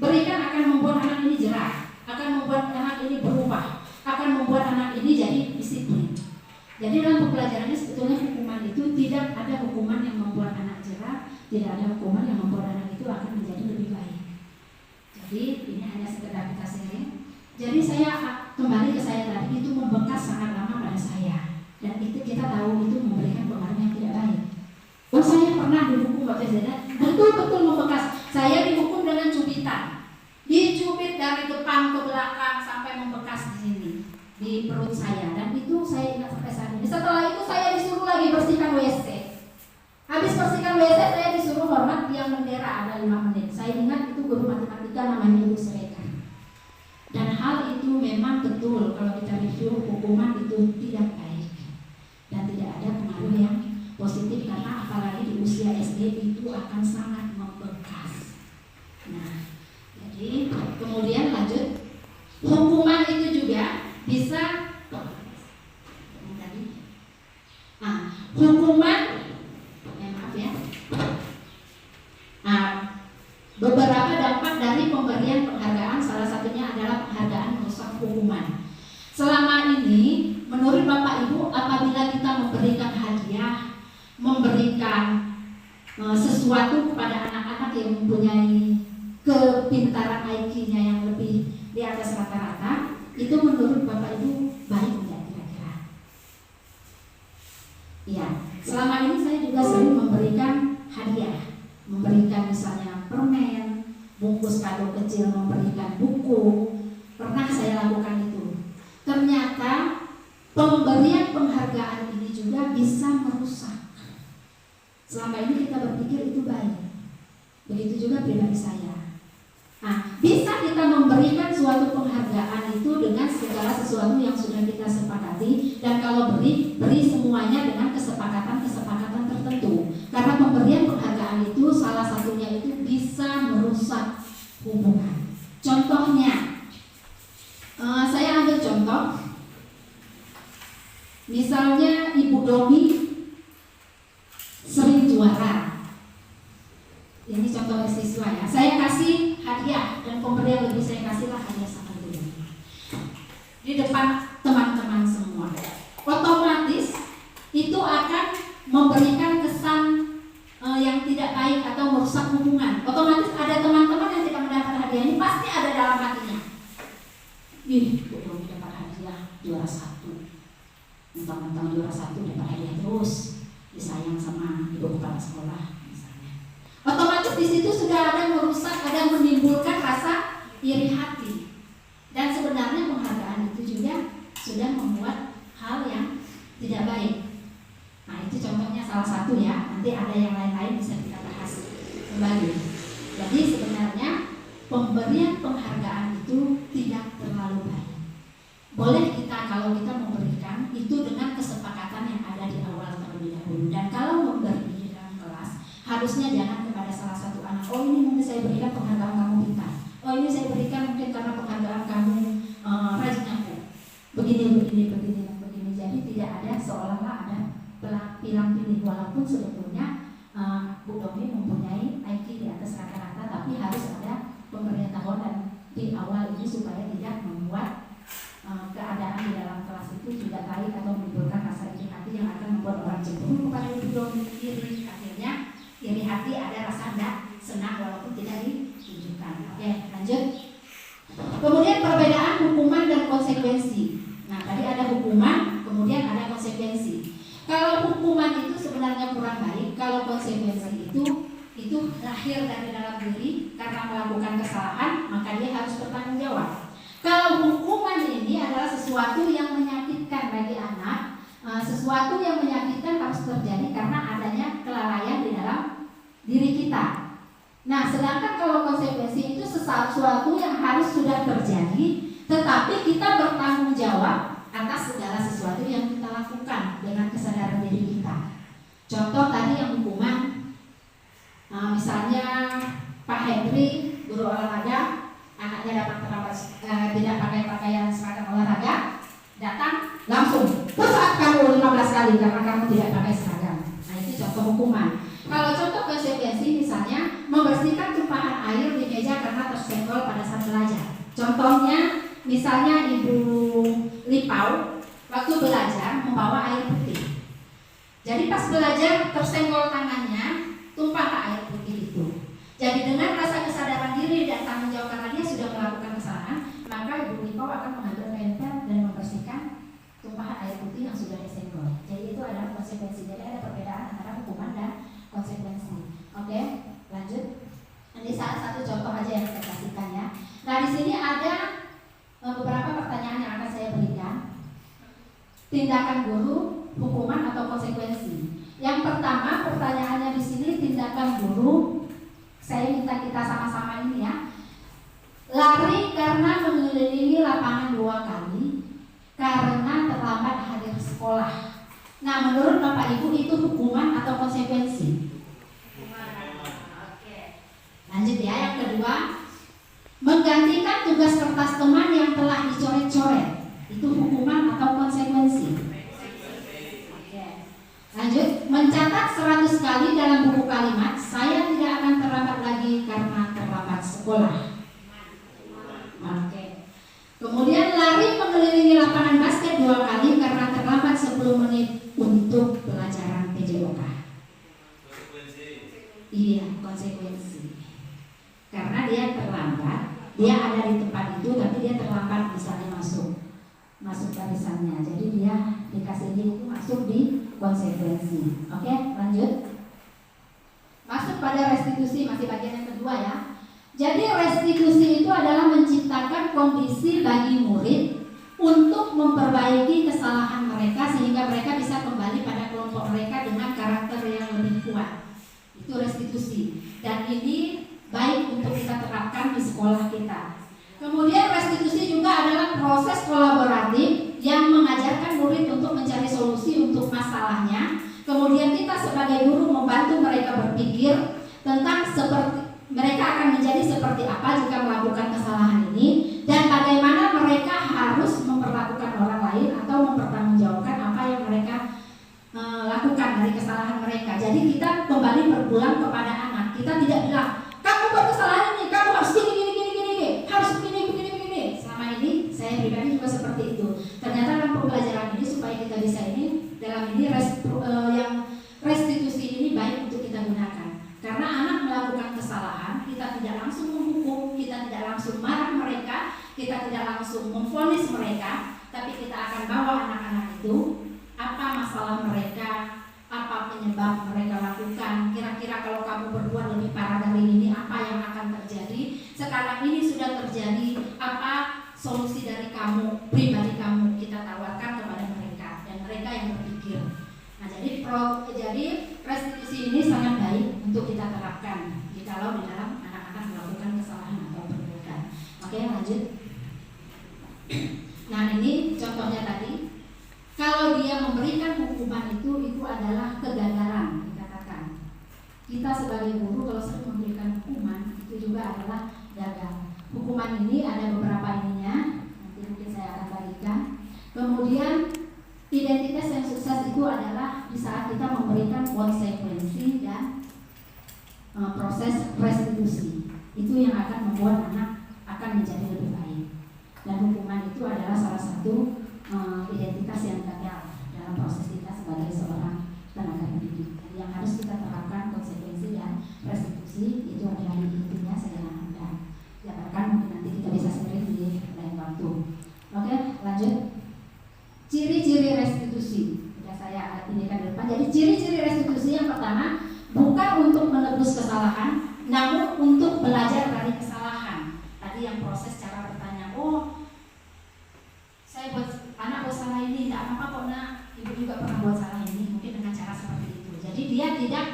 berikan akan membuat anak ini jerah, akan membuat anak ini berubah, akan membuat anak ini jadi disiplin. Jadi dalam pembelajarannya sebetulnya hukuman itu tidak ada hukuman yang membuat anak jerah, tidak ada hukuman yang membuat anak itu akan menjadi lebih baik. Jadi ini hanya sekedar kita sharing. Jadi saya kembali ke saya tadi, itu membekas sangat lama pada saya, dan itu kita tahu itu memberikan pengaruh yang tidak baik. Oh, saya pernah dihukum Bapak Presiden, betul-betul membekas. Saya dihukum dengan cubitan, dicubit dari depan ke belakang sampai membekas di sini, di perut saya, dan itu saya ingat sampai saat ini. Setelah itu saya disuruh lagi bersihkan WC. Habis bersihkan WC saya disuruh hormat tiang bendera ada 5 menit. Saya ingat itu guru matematika namanya Ibu Sereka. Dan hal itu memang betul kalau kita review hukuman itu tidak baik dan tidak ada pengaruh yang positif, karena apalagi di usia SD itu akan sangat membekas. Nah, jadi kemudian lanjut, hukuman itu juga bisa hukuman maaf ya. Beberapa dampak dari pemberian penghargaan, salah satunya adalah penghargaan merusak hukuman. Selama ini, menurut Bapak Ibu, apabila kita memberikan hadiah, memberikan sesuatu kepada anak-anak yang mempunyai kepintaran IQ-nya yang lebih di atas rata-rata, itu menurut Bapak Ibu baik tidak kira-kira? Iya, selama ini saya juga sering memberikan hadiah, memberikan misalnya permen, bungkus kado kecil, memberikan buku, pernah saya lakukan itu. Ternyata pemberian penghargaan ini juga bisa merusak. Selama ini kita berpikir itu baik. Begitu juga pribadi saya. Nah, bisa kita memberikan suatu penghargaan itu dengan segala sesuatu yang sudah kita sepakati, dan kalau beri semuanya dengan kesepakatan tertentu. Karena pemberian penghargaan itu salah satunya itu bisa merusak hubungan. Contohnya, saya ambil contoh, misalnya Ibu Domi sering juara. Ini contoh siswa ya. Saya kasih hadiah, dan pemberian lebih saya kasihlah hadiah sama Ibu Domi di depan teman-teman semua. Otomatis itu akan memberikan kesan yang tidak baik atau merusak hubungan. Otomatis ada teman-teman yang tidak mendapat hadiah ini, pasti ada dalam hatinya, ih, belum dapat hadiah juara 1, mentang-mentang juara 1 dapat hadiah terus, disayang sama ibu kepala sekolah misalnya. Otomatis di situ sudah ada merusak, ada menimbulkan rasa iri hati, dan sebenarnya penghargaan itu juga sudah membuat hal yang tidak baik. Nah, itu contohnya salah satu ya. Nanti ada yang lain-lain bisa kita bahas kembali. Jadi sebenarnya pemberian penghargaan itu tidak terlalu baik. Boleh kita kalau kita memberikan itu dengan kesepakatan yang ada di awal terlebih dahulu. Dan kalau memberi di dalam kelas, harusnya jangan kepada salah satu anak, oh ini mungkin saya berikan penghargaan kamu pintar, oh ini saya berikan mungkin karena penghargaan kamu rajin nyapu, begini. Jadi tidak ada seolah-olah ada pilang pilih, walaupun sebetulnya Bu Domi mempunyai IQ di atas rata-rata, tapi harus ada pemberitahuan dan di awal ini supaya tidak membuat keadaan di dalam kelas itu tidak baik atau menimbulkan rasa iri hati yang akan membuat orang cemburu kepada Bu Domi, iri. Akhirnya iri hati, ada rasa tidak senang walaupun tidak ditunjukkan. Oke, lanjut. Kemudian perbedaan hukuman dan konsekuensi. Nah, tadi ada hukuman, kemudian ada konsekuensi. Kalau hukuman itu sebenarnya kurang baik, kalau konsekuensi itu lahir dari dalam diri karena melakukan kesalahan, maka dia harus bertanggung jawab. Kalau hukuman ini adalah sesuatu yang menyakitkan bagi anak, sesuatu yang menyakitkan harus terjadi karena adanya kelalaian di dalam diri kita. Nah, sedangkan kalau konsekuensi itu sesuatu yang harus sudah terjadi, tetapi kita bertanggung jawab atas segala sesuatu yang kita lakukan dengan kesadaran diri kita. Contoh tadi yang hukuman, misalnya Pak Henry, guru olahraga, anaknya dapat terlambat, tidak pakai pakaian seragam olahraga, datang langsung push up kamu 15 kali karena kamu tidak pakai seragam. Nah, itu contoh hukuman. Kalau kesenggol pada saat belajar. Contohnya, misalnya Ibu Lipau waktu belajar membawa air putih. Jadi pas belajar tersenggol tangannya, tumpah air putih itu. Jadi dengan rasa kesadaran diri dan tanggung jawab karena dia sudah melakukan kesalahan, maka Ibu Lipau akan mengambil kain pet dan membersihkan tumpahan air putih yang sudah disenggol. Jadi itu adalah konsekuensi. Jadi ada perbedaan antara hukuman dan konsekuensi. Oke, lanjut. Ini salah satu contoh aja yang saya kasihkan ya. Nah di sini ada beberapa pertanyaan yang akan saya berikan. Tindakan guru, hukuman atau konsekuensi. Yang pertama pertanyaannya di sini tindakan guru. Saya minta kita sama-sama ini ya. Lari karena mengelilingi lapangan 2 kali karena terlambat hadir sekolah. Nah menurut Bapak Ibu itu hukuman atau konsekuensi? Lanjut ya, yang kedua, menggantikan tugas kertas teman yang telah dicoret-coret, itu hukuman atau konsekuensi? Oke. Lanjut, mencatat 100 kali dalam buku kalimat, saya tidak akan terlambat lagi karena terlambat sekolah. Oke. Kemudian lari mengelilingi lapangan basket 2 kali karena terlambat 10 menit untuk pelajaran PJOK. Iya, konsekuensi. Karena dia terlambat, dia ada di tempat itu tapi dia terlambat misalnya masuk barisannya. Jadi dia dikasih itu masuk di konsekuensi. Oke, lanjut. Masuk pada restitusi, masih bagian yang kedua ya. Jadi restitusi itu adalah menciptakan kondisi bagi murid untuk memperbaiki kesalahan mereka sehingga mereka bisa kembali pada kelompok mereka dengan karakter yang lebih kuat. Itu restitusi. Dan ini baik untuk kita terapkan di sekolah kita. Kemudian restitusi juga adalah proses kolaboratif yang mengajarkan murid untuk mencari solusi untuk masalahnya. Kemudian kita sebagai guru membantu mereka berpikir tentang mereka akan menjadi seperti apa jika melakukan kesalahan ini dan bagaimana mereka harus memperlakukan orang lain atau mempertanggungjawabkan apa yang mereka lakukan dari kesalahan mereka. Jadi kita kembali berpulang kepada anak. Kita tidak bilang kamu buat kesalahan ini, kamu harus gini, harus begini. Selama ini saya pribadi juga seperti itu. Ternyata dalam pembelajaran ini supaya kita bisa ini dalam ini yang restitusi ini baik untuk kita gunakan. Karena anak melakukan kesalahan, kita tidak langsung menghukum, kita tidak langsung marah mereka, kita tidak langsung memvonis mereka, tapi kita akan bawa anak-anak itu apa masalah mereka, apa penyebab mereka lakukan. Kira-kira kalau kamu berbuat lebih parah dari ini, apa yang akan terjadi? Sekarang ini sudah terjadi, apa solusi dari kamu, pribadi kamu, kita tawarkan kepada mereka dan mereka yang berpikir. Nah, jadi restitusi ini sangat baik untuk kita terapkan jikalau di dalam anak-anak melakukan kesalahan atau perbuatan. Oke, lanjut. Nah, ini contohnya tadi. Kalau dia memberikan hukuman itu adalah kegagalan, dikatakan. Kita sebagai guru kalau sering memberikan hukuman itu juga adalah gagal. Hukuman ini ada beberapa ininya, nanti mungkin saya akan bagikan. Kemudian identitas yang sukses itu adalah di saat kita memberikan konsekuensi dan proses restitusi. Itu yang akan membuat anak akan menjadi lebih baik. Dan hukuman itu adalah salah satu identitas yang gagal dalam proses kita sebagai seorang tenaga pendidik. Jadi yang harus kita terapkan konsekuensi dan restitusi itu adalah intinya saya akan jabarkan, mungkin nanti kita bisa sering di lain waktu. Oke, lanjut. Ciri-ciri restitusi sudah saya indikan di depan. Jadi ciri-ciri restitusi yang pertama bukan untuk menebus kesalahan, namun untuk belajar dari kesalahan. Tadi yang proses cara bertanya, saya buat anak buat salah ini, tidak apa-apa kok nak, ibu juga pernah buat salah ini, mungkin dengan cara seperti itu. Jadi dia tidak,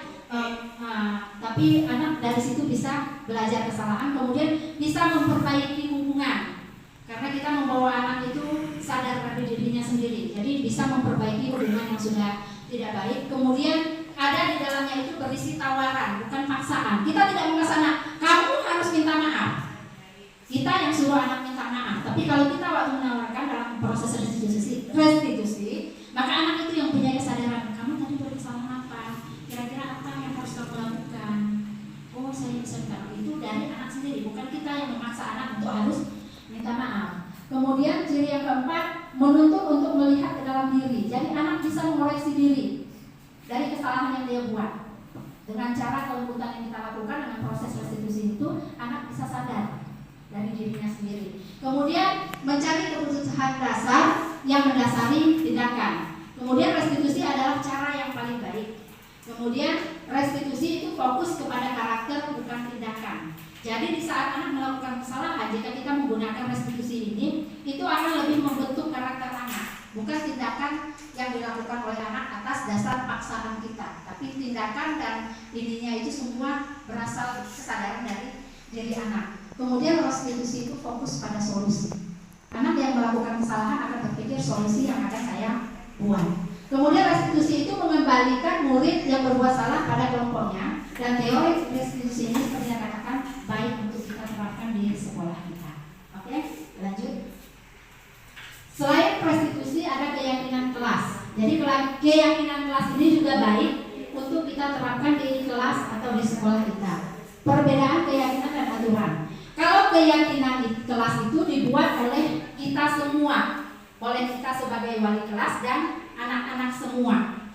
tapi anak dari situ bisa belajar kesalahan, kemudian bisa memperbaiki hubungan. Karena kita membawa anak itu sadar pada dirinya sendiri, jadi bisa memperbaiki hubungan yang sudah tidak baik. Kemudian ada di dalamnya itu berisi tawaran, bukan paksaan. Kita tidak memaksa anak, kamu harus minta maaf. Kita yang suruh anak minta maaf. Tapi kalau kita waktu menawarkan dalam proses restitusi, maka anak itu yang punya kesadaran. Kamu tadi berkesalahan apa? Kira-kira apa yang harus kamu lakukan? Oh, saya bisa minta. Itu dari anak sendiri, bukan kita yang memaksa Kemudian ciri yang keempat, menuntut untuk melihat ke dalam diri. Jadi anak bisa mengoreksi diri dari kesalahan yang dia buat. Dengan cara kelembutan yang kita lakukan dengan proses restitusi itu, anak bisa sadar dari dirinya sendiri. Kemudian mencari keputusan dasar yang mendasari tindakan. Kemudian restitusi adalah cara yang paling baik. Kemudian restitusi itu fokus kepada karakter bukan tindakan. Jadi di saat anak melakukan kesalahan, jika kita menggunakan restitusi ini, itu akan lebih membentuk karakter anak, bukan tindakan yang dilakukan oleh anak atas dasar paksaan kita, tapi tindakan dan ininya itu semua berasal kesadaran dari diri anak. Kemudian restitusi itu fokus pada solusi. Anak yang melakukan kesalahan akan berpikir solusi yang akan saya buat. Kemudian restitusi itu mengembalikan murid yang berbuat salah pada kelompoknya, dan teori restitusi ini seperti yang katakan baik untuk kita terapkan di sekolah kita. Oke, lanjut. Selain restitusi ada keyakinan kelas. Jadi keyakinan kelas ini juga baik untuk kita terapkan di kelas atau di sekolah kita. Perbedaan keyakinan dan aturan. Kalau keyakinan di kelas itu dibuat oleh kita semua, oleh kita sebagai wali kelas dan anak-anak semua.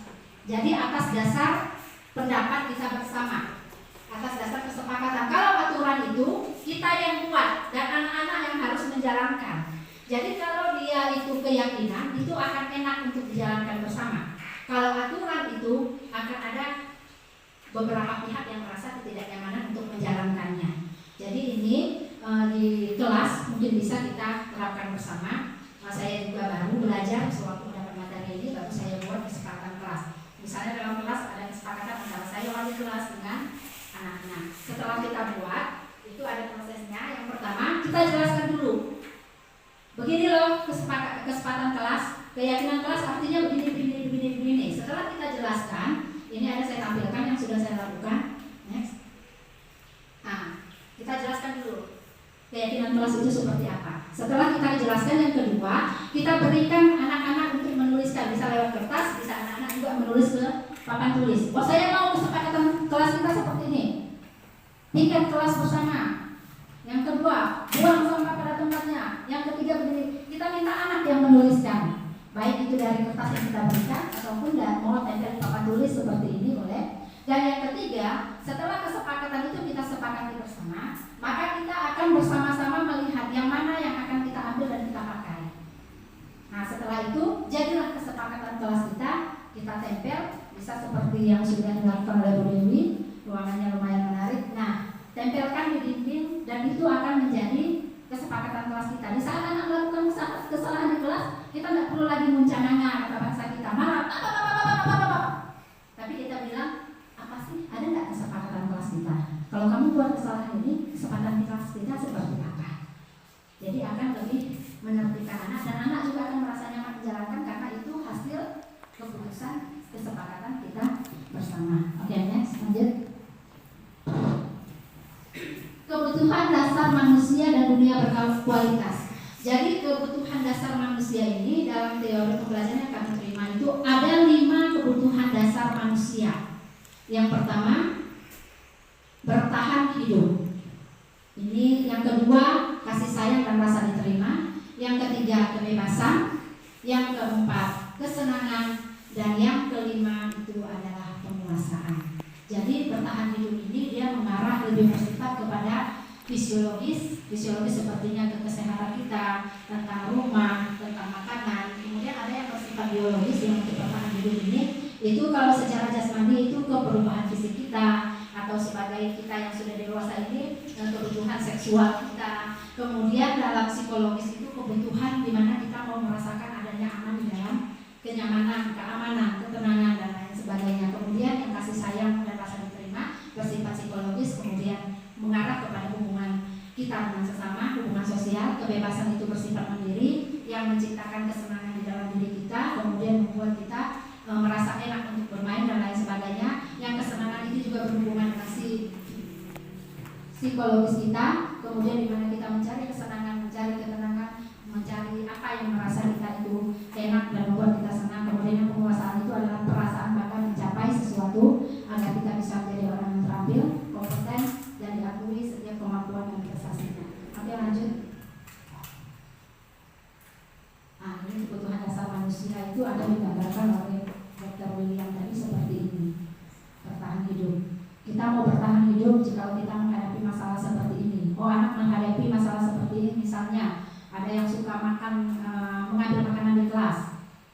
Jadi atas dasar pendapat kita bersama, atas dasar kesepakatan. Kalau aturan itu kita yang buat dan anak-anak yang harus menjalankan. Jadi kalau dia itu keyakinan, itu akan enak untuk dijalankan bersama. Kalau aturan itu akan ada beberapa pihak yang merasa ketidaknyamanan untuk menjalankannya. Jadi ini di kelas mungkin bisa kita terapkan bersama. Saya juga baru belajar sewaktu mendapat materi ini, baru saya buat kesepakatan kelas. Misalnya dalam kelas ada kesepakatan antara saya wali kelas dengan anak-anak. Setelah kita buat, itu ada prosesnya. Yang pertama kita jelaskan dulu. Begini loh kesepakatan kelas, keyakinan kelas artinya begini. Setelah kita jelaskan, ini ada saya tampilkan yang sudah saya lakukan. Next. Nah, kita jelaskan dulu keyakinan kelas itu seperti apa. Setelah kita jelaskan, yang kedua, kita berikan anak-anak untuk menuliskan, bisa lewat kertas, bisa anak-anak juga menulis ke papan tulis. Oh, saya mau kesepakatan kelas kita seperti ini. Tingkat kelas bersama. Yang kedua, buang sampah pada tempatnya. Yang ketiga begini, kita minta anak yang menuliskan. Baik itu dari kertas yang kita berikan ataupun mau tempel papan tulis seperti ini boleh. Dan yang ketiga, setelah kesepakatan itu kita sepakati bersama, maka kita akan bersama-sama melihat yang mana yang akan kita ambil dan kita pakai. Nah, setelah itu jadilah kesepakatan kelas kita tempel, bisa seperti yang sudah dilakukan oleh Bu Dewi, ruangannya lumayan menarik. Nah, tempelkan di dinding dan itu akan menjadi kesepakatan kelas kita. Di saat anak melakukan kesalahan di kelas, kita tidak perlu lagi muncananga kata bangsa kita, marah, tapi kita bilang, apa sih, ada nggak kesepakatan kelas kita? Kalau kamu buat kesalahan ini, kesepakatan kelas kita seperti apa? Jadi akan lebih menertibkan anak, dan anak juga akan merasa nyaman menjalankan karena itu hasil keputusan kesepakatan kita bersama. Oke, next, lanjut. Kebutuhan dasar manusia dan dunia berkualitas. Jadi kebutuhan dasar manusia ini dalam teori pembelajaran yang kami terima itu ada 5 kebutuhan dasar manusia. Yang pertama, bertahan hidup. Ini yang kedua, kasih sayang dan rasa diterima. Yang ketiga, kebebasan. Yang keempat, kesenangan. Dan yang kelima itu adalah penguasaan. Jadi bertahan hidup ini dia mengarah lebih bersifat kepada fisiologis sepertinya ke kesehatan kita, tentang rumah, tentang makanan. Kemudian ada yang bersifat biologis yang untuk bertahan hidup ini, itu kalau secara jasmani itu ke perubahan fisik kita, atau sebagai kita yang sudah dewasa ini kebutuhan seksual kita. Kemudian dalam psikologis itu kebutuhan di mana kita mau merasakan adanya aman di dalam kenyamanan, keamanan, ketenangan dan lain sebagainya. Kemudian yang kasih sayang dan rasa diterima bersifat psikologis, kemudian mengarah kepada hubungan kita dengan sesama, hubungan sosial. Kebebasan itu bersifat mandiri yang menciptakan kesenangan di dalam diri kita, kemudian membuat kita merasa enak untuk bermain dan lain sebagainya. Yang kesenangan itu juga berhubungan dengan psikologis kita, kemudian di mana kita mencari kesenangan, mencari ketenangan, mencari apa yang merasa kita itu enak dan membuat kita senang. Kemudian yang penguasaan itu adalah perasaan bahkan mencapai sesuatu agar kita bisa menjadi orang yang terampil, kompeten dan diakui setiap kemampuan dan prestasinya. Oke, lanjut. itu ada digambarkan oleh Dr. William tadi seperti ini. Bertahan hidup. Kita mau bertahan hidup jika kita menghadapi masalah seperti ini. Oh, anak menghadapi masalah seperti ini, misalnya ada yang suka makan mengambil makanan di kelas.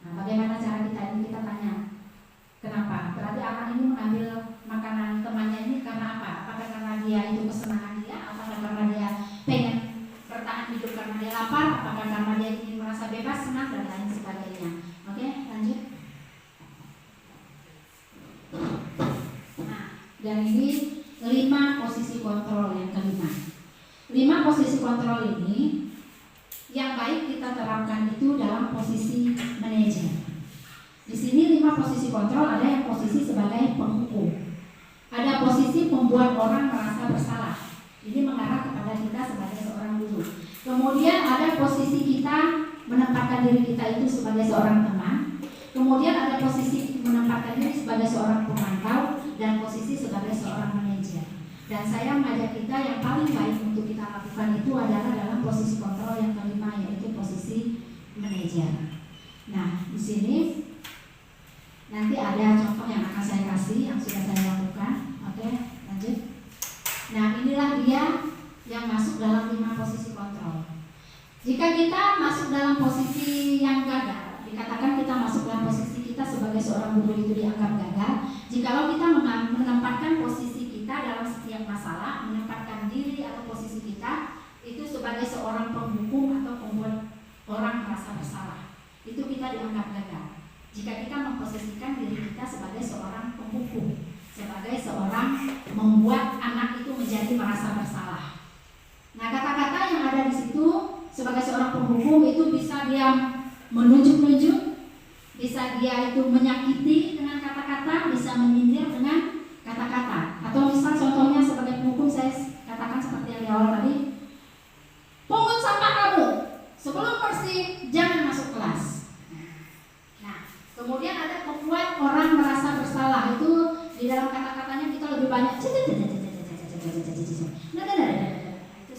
Nah, bagaimana cara kita ini? Kita tanya, kenapa? Berarti anak ini mengambil makanan temannya ini karena apa? Apakah karena dia itu kesenangan dia? Apakah karena dia pengen bertahan hidup karena dia lapar? Apakah karena dia ingin merasa bebas, senang, dan lain sebagainya? Oke, lanjut. Nah, dan ini 5 posisi kontrol yang kelima. 5 posisi kontrol ini yang baik kita terapkan itu dalam posisi manajer. Di sini 5 posisi kontrol, ada yang posisi sebagai penghukum, ada posisi membuat orang merasa bersalah. Ini mengarah kepada kita sebagai seorang guru. Kemudian ada posisi kita menempatkan diri kita itu sebagai seorang teman. Kemudian ada posisi menempatkan diri sebagai seorang pemantau dan posisi sebagai seorang manajer. Dan saya mengajak kita yang paling baik untuk kita lakukan itu adalah dalam posisi kontrol yang kelima, yaitu posisi manajer. Nah, di sini nanti ada contoh yang akan saya kasih yang sudah saya lakukan. Oke, lanjut. Nah, inilah dia yang masuk dalam 5 posisi kontrol. Jika kita masuk dalam posisi yang gagal, dikatakan kita masuk dalam posisi kita sebagai seorang guru itu dianggap gagal. Jikalau kita menempatkan posisi kita dalam setiap masalah, menempatkan diri atau posisi kita itu sebagai seorang penghukum atau pembuat orang merasa bersalah, itu kita dianggap gagal. Jika kita memposisikan diri kita sebagai seorang penghukum, sebagai seorang membuat anak itu menjadi merasa bersalah. Nah, kata-kata yang ada di situ sebagai seorang penghukum itu bisa dia menunjuk-nunjuk, bisa dia itu menyakiti dengan kata-kata, bisa menyindir dengan kata-kata. Atau misal contohnya sebagai penghukum saya katakan seperti yang di awal tadi, pungut sampah kamu, sebelum bersih jangan masuk kelas. Nah, kemudian ada membuat orang merasa bersalah, itu di dalam kata-katanya kita lebih banyak itu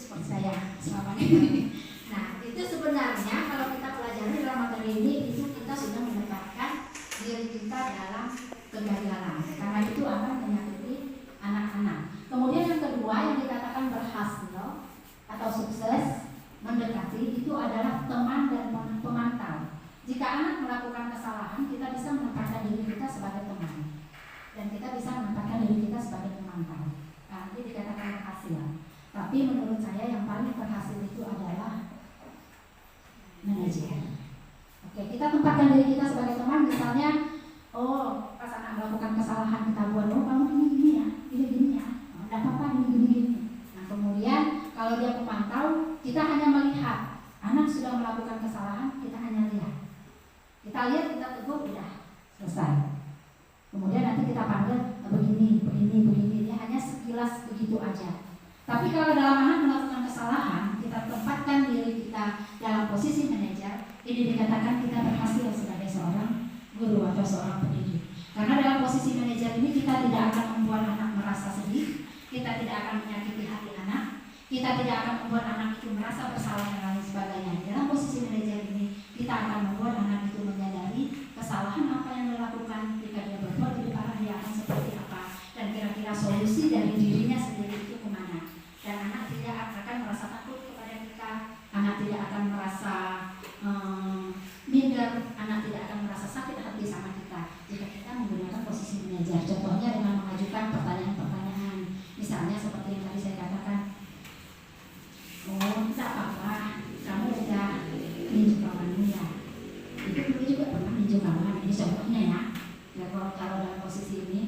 seperti saya selama ini. Nah, itu sebenarnya kalau kita pelajari dalam materi ini, itu kita sudah menempatkan diri kita dalam kegagalan, karena itu akan menyakiti anak-anak. Kemudian yang kedua yang dikatakan berhasil atau sukses mendekati itu adalah teman dan pemantau. Jika anak melakukan kesalahan, kita bisa menempatkan diri kita sebagai teman dan kita bisa menempatkan diri kita sebagai pemantau. Nah, ini dikatakan berhasil. Tapi menurut saya yang paling berhasil itu adalah manajer. Oke, kita tempatkan diri kita sebagai teman, misalnya, oh, pas anak melakukan kesalahan kita buat, oh kamu ini ya, ini ya, oh, tidak apa-apa ini. Nah, kemudian kalau dia pemantau, kita hanya melihat anak sudah melakukan kesalahan, kita hanya lihat. Kita lihat, kita tegur, udah selesai. Kemudian nanti kita panggil begini. Dia hanya sekilas begitu aja. Tapi kalau dalam anak melakukan kesalahan, kita tempatkan diri kita dalam posisi manajer, ini dikatakan kita berhasil sebagai seorang guru atau seorang pendidik. Karena dalam posisi manajer ini kita tidak akan membuat anak merasa sedih, kita tidak akan menyakiti hati anak, kita tidak akan membuat anak itu merasa bersalah dan lain sebagainya. Dalam posisi manajer ini kita akan membuat anak itu menyadari kesalahan apa yang dilakukan. Jika dia berbuat lebih parah, dia akan seperti apa, dan kira-kira solusi dari dirinya sendiri itu kemana. Dan anak tidak akan merasa takut kepada kita, anak tidak akan merasa minder, anak tidak akan merasa sakit hati sama kita jika kita menggunakan posisi manajer. Contohnya dengan mengajukan pertanyaan-pertanyaan, misalnya seperti yang tadi saya katakan, oh tidak apa-apa, kamu udah ninju kawanmu ya, itu dulu juga pernah ninju kawan. Ini contohnya ya, kalau dalam posisi ini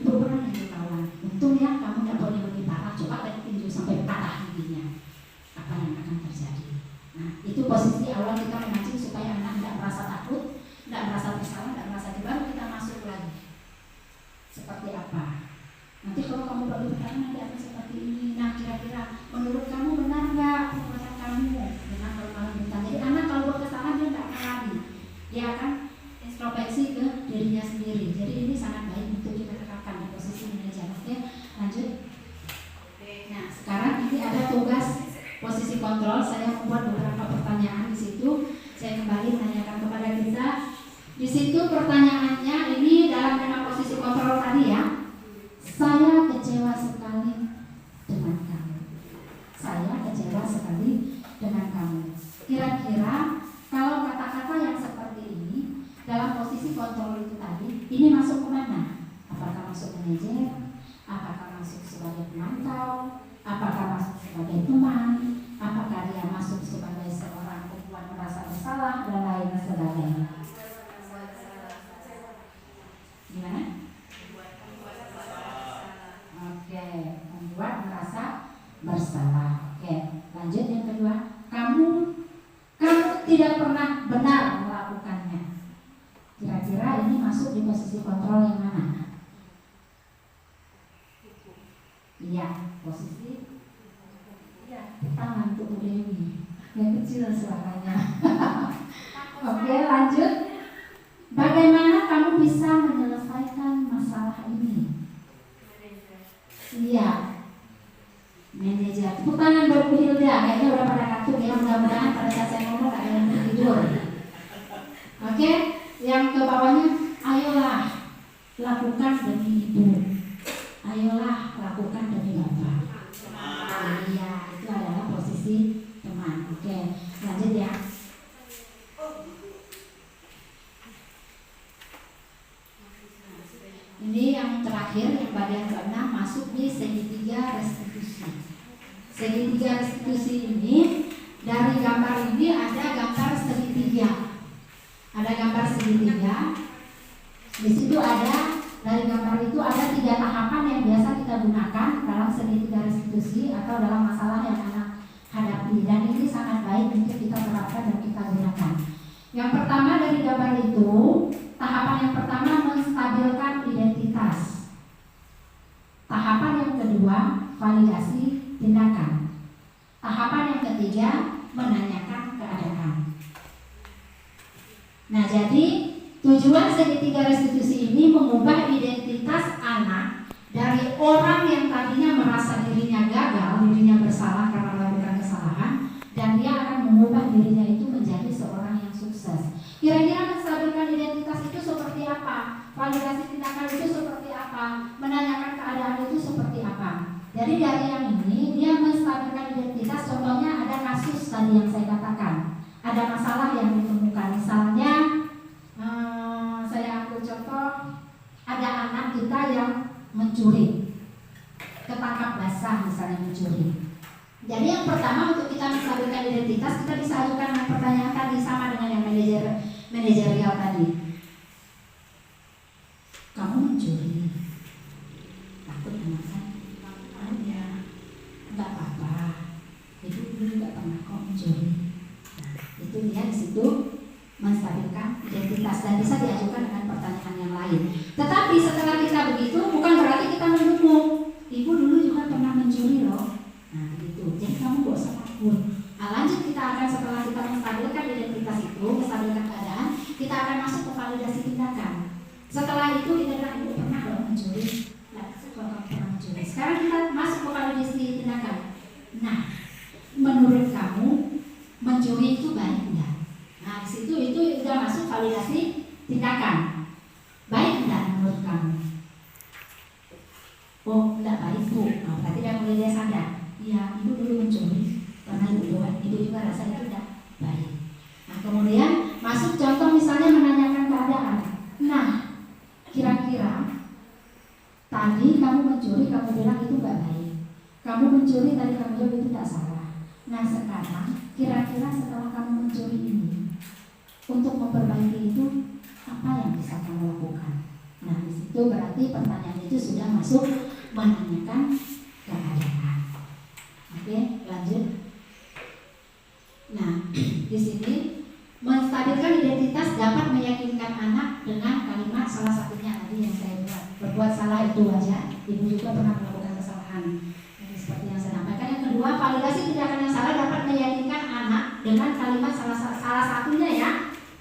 itu pernah ninju kawan, untung ya kamu tidak boleh lebih parah, coba tadi tinju sampai patah giginya, apa yang akan terjadi. Nah, itu posisi awal kita memancing supaya anak tidak merasa takut, tidak merasa bersalah, tidak merasa baru kita masuk lagi. Seperti apa? Nanti kalau kamu baru bertanya nanti akan seperti ini. Nah, kira-kira menurut kamu benar nggak perbuatan kamu? Dengan kalau bertanya. Jadi anak kalau buat kesalahan dia tidak akan lari, dia akan introspeksi ke dirinya sendiri. Jadi ini sangat baik untuk kita terapkan di posisi manajer. Oke, lanjut. Nah, sekarang ini ada tugas posisi kontrol. Saya membuat beberapa pertanyaan di situ. Saya kembali menanyakan kepada kita, Di situ pertanyaannya ini dalam tema posisi kontrol tadi ya. Saya kecewa sekali dengan kamu. Saya kecewa sekali dengan kamu. Kira-kira kalau kata-kata yang seperti ini dalam posisi kontrol itu tadi, ini masuk kemana? Apakah masuk manajer? Apakah masuk sebagai pemantau? Apakah masuk sebagai teman? Apakah dia masuk sebagai seorang perempuan merasa bersalah dan lain sebagainya? Gimana? Oke, membuat merasa bersalah. Oke, lanjut yang kedua. Kamu tidak pernah benar melakukannya. Kira-kira ini masuk di posisi kontrol yang mana? Iya, posisi. Iya, tangan untuk Dewi. Yang kecil suaranya. Oke, lanjut. Bagaimana kamu bisa menyelesaikan masalah ini? Iya, manajer. Tepuk tangan buat Bu Hilda. Kayaknya udah pada kantuk ya. Mudah-mudahan pada saat saya ngomong gak ada yang tertidur. Oke, yang ke bawahnya, ayolah lakukan demi ibu. Ayolah lakukan demi bapak. Iya, itu adalah posisi teman. Oke, lanjut ya. Ini yang terakhir, yang bagian ke-6 masuk di segitiga restitusi. Segitiga restitusi ini, dari gambar ini ada gambar segitiga. Ada gambar segitiga. Di situ ada, dari gambar itu ada 3 tahapan yang biasa kita gunakan dalam segitiga restitusi atau dalam masalah yang anak hadapi. Dan ini sangat baik untuk kita terapkan dan kita gunakan. Yang pertama dari gambar itu, tahapan yang pertama menstabilkan identitas. Tahapan yang kedua, validasi tindakan. Tahapan yang ketiga, menanyakan keadaan. Nah, jadi tujuan segitiga restitusi ini mengubah identitas anak dari orang yang tadinya merasa dirinya gagal, dirinya bersalah karena melakukan kesalahan, dan dia akan mengubah dirinya itu menjadi seorang yang sukses. Kira-kira menstabilkan identitas itu seperti apa? Validasi tindakan itu seperti apa? Menanyakan keadaan itu seperti apa? Jadi dari yang ini dia menstabilkan identitas. Contohnya ada kasus tadi yang saya katakan, ada masalah yang ditemukan. Misalnya saya ambil contoh, ada anak kita yang mencuri, ketangkap basah misalnya mencuri. Jadi yang pertama untuk kita menstabilkan identitas, kita bisa ajukan pertanyaan tadi sama dengan yang manajerial tadi. Kamu mencuri, takut anak kan? Ya, nggak apa-apa. Ibu dulu nggak pernah kok mencuri. Nah, itu dia di situ menstabilkan identitas dan bisa diajukan dengan pertanyaan yang lain. Tetapi setelah kita begitu, bukan berarti kita mendukung. Ibu dulu juga pernah mencuri loh. Nah, gitu. Jadi kamu gak usah takut. Nah, lanjut kita akan setelah kita menstabilkan identitas itu, menstabilkan keadaan, kita akan masuk ke validasi tindakan. Setelah itu kita bilang ibu pernah loh mencuri. Nah, kalau pernah mencuri. Sekarang kita masuk ke validasi tindakan. Nah, menurut kamu mencuri itu baik enggak? Nah, di situ itu sudah masuk validasi tindakan. Baik enggak menurut kamu? Oh, enggak baik Bu. Nah, berarti dia mulai dia sadar. Iya, ibu dulu mencuri, karena ibu juga rasa itu tidak baik. Nah, kemudian masuk contoh misalnya menanyakan keadaan. Nah, kira-kira tadi kamu mencuri, kamu bilang itu nggak baik. Kamu mencuri tadi kamu bilang itu tidak salah. Nah, sekarang kira-kira setelah kamu mencuri ini, untuk memperbaiki itu apa yang bisa kamu lakukan? Nah, di situ berarti pertanyaan itu sudah masuk menanyakan keadaan. Oke, lanjut. Nah, di sini menstabilkan identitas dapat meyakinkan anak dengan kalimat salah satunya tadi yang saya buat. Berbuat salah itu wajar. Ibu juga pernah melakukan kesalahan. Ini seperti yang saya sampaikan. Yang kedua, validasi tindakan yang salah dapat meyakinkan anak dengan kalimat salah satunya ya.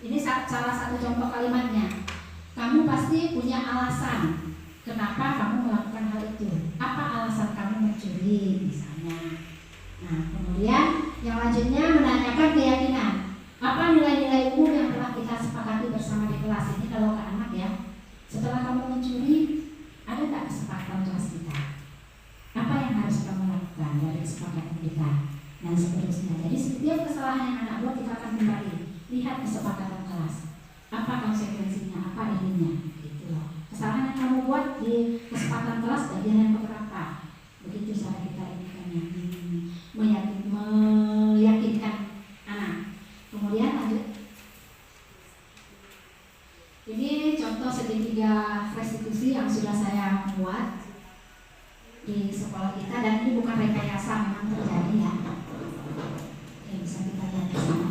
Ini salah satu contoh kalimatnya. Kamu pasti punya alasan kenapa kamu melakukan hal itu. Apa alasan kamu mencuri misalnya. Nah, kemudian yang lanjutnya menanyakan keyakinan. Apa nilai-nilai umum yang telah kita sepakati bersama di kelas? kesepakatan kita dan seterusnya. Jadi setiap kesalahan yang anak buat kita akan kembali lihat kesepakatan kelas, apa konsekuensinya, apa ininya, gitu loh. Kesalahan yang kamu buat di kesepakatan kelas bagian yang keberapa, begitu cara kita meyakinkan anak. Kemudian lanjut. Ini contoh segitiga restitusi yang sudah saya buat di sekolah kita, dan ini bukan rekayasa, memang terjadi ya. Oke, bisa kita lihat di sana.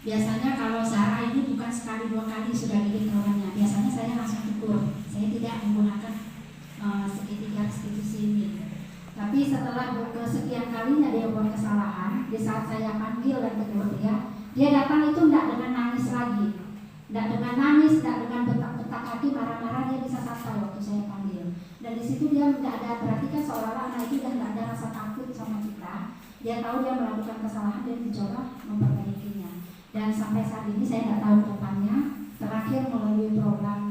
Biasanya kalau Sarah ini bukan sekali dua kali sudah gigit kawannya, biasanya saya langsung tegur. Saya tidak menggunakan segitiga restitusi ini. Tapi setelah kesekian kalinya dia buat kesalahan, di saat saya panggil dan tegur dia datang itu tidak dengan nangis lagi, tidak dengan nangis, tidak dengan bentak-bentak kaki, marah-marah, dia bisa santai waktu saya panggil. Dan di situ dia tidak ada, berarti kan seolah-olah anak itu tidak ada rasa takut sama kita. Dia tahu dia melakukan kesalahan, dia mencoba memperbaikinya. Dan sampai saat ini saya tidak tahu kedepannya. Terakhir melalui program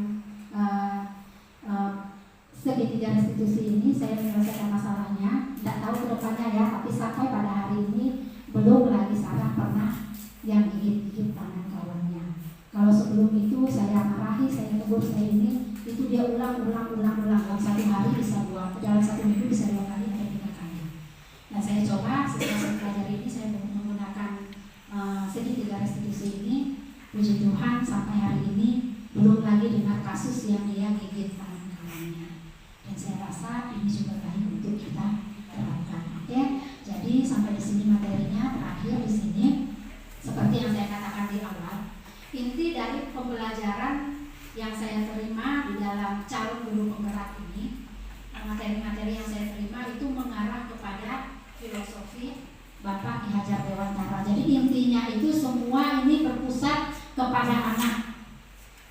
segitiga restitusi ini saya menyelesaikan masalahnya. Tidak tahu kedepannya ya, tapi sampai pada hari ini belum lagi Sarah pernah yang gigit-gigit tangan kawannya. Kalau sebelum itu saya marahi, saya tegur, saya ini, itu dia ulang. Dalam satu hari bisa dalam satu minggu bisa 2 kali atau 3 kali. Dan saya coba setelah saya pelajari ini, saya menggunakan segitiga restitusi ini. Puji Tuhan sampai hari ini belum lagi dengar kasus yang dia gigit tangan kawannya. Dan saya rasa ini juga baik untuk kita terapkan. Oke, jadi sampai di sini materinya. Terakhir di sini, seperti yang saya katakan di awal, inti dari pembelajaran yang saya terima di dalam calon guru penggerak ini, materi-materi yang saya terima itu mengarah kepada filosofi Bapak Ki Hajar Dewantara. Jadi intinya itu semua ini berpusat kepada anak.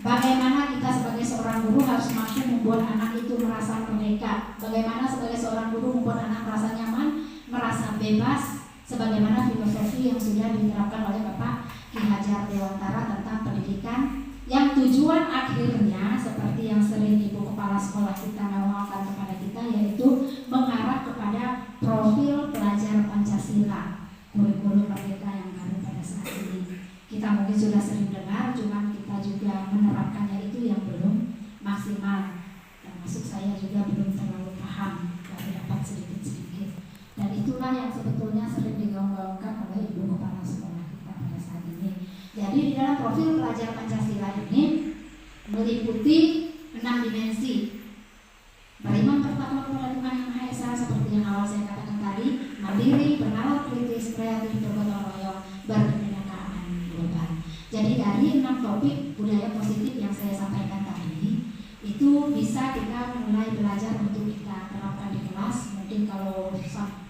Bagaimana kita sebagai seorang guru harus mampu membuat anak itu merasa merdeka. Bagaimana sebagai seorang guru membuat anak merasa nyaman, merasa bebas, sebagaimana filosofi yang sudah diterapkan oleh Bapak Ki Hajar Dewantara tentang pendidikan, yang tujuan akhirnya seperti yang sering Ibu Kepala Sekolah kita ngomongkan kepada kita, yaitu mengarah kepada profil pelajar Pancasila, kurikulum merdeka yang baru pada saat ini. Kita mungkin sudah sering dengar, cuman kita juga menerapkannya itu yang belum maksimal. Termasuk saya juga belum terlalu paham, baru dapat sedikit-sedikit. Dan itulah yang sebetulnya sering digaung-gaungkan oleh Ibu Kepala Sekolah kita pada saat ini. Jadi di dalam profil pelajar Pancasila ini meliputi 6 dimensi. Beriman bertakwa kepada Tuhan Yang Maha Esa, seperti yang awal saya katakan tadi, mandiri, bernalar, kritis, kreatif, bergotong royong, berkebinekaan global. Jadi dari 6 topik budaya positif yang saya sampaikan tadi, itu bisa kita mulai belajar untuk kita terapkan di kelas. Mungkin kalau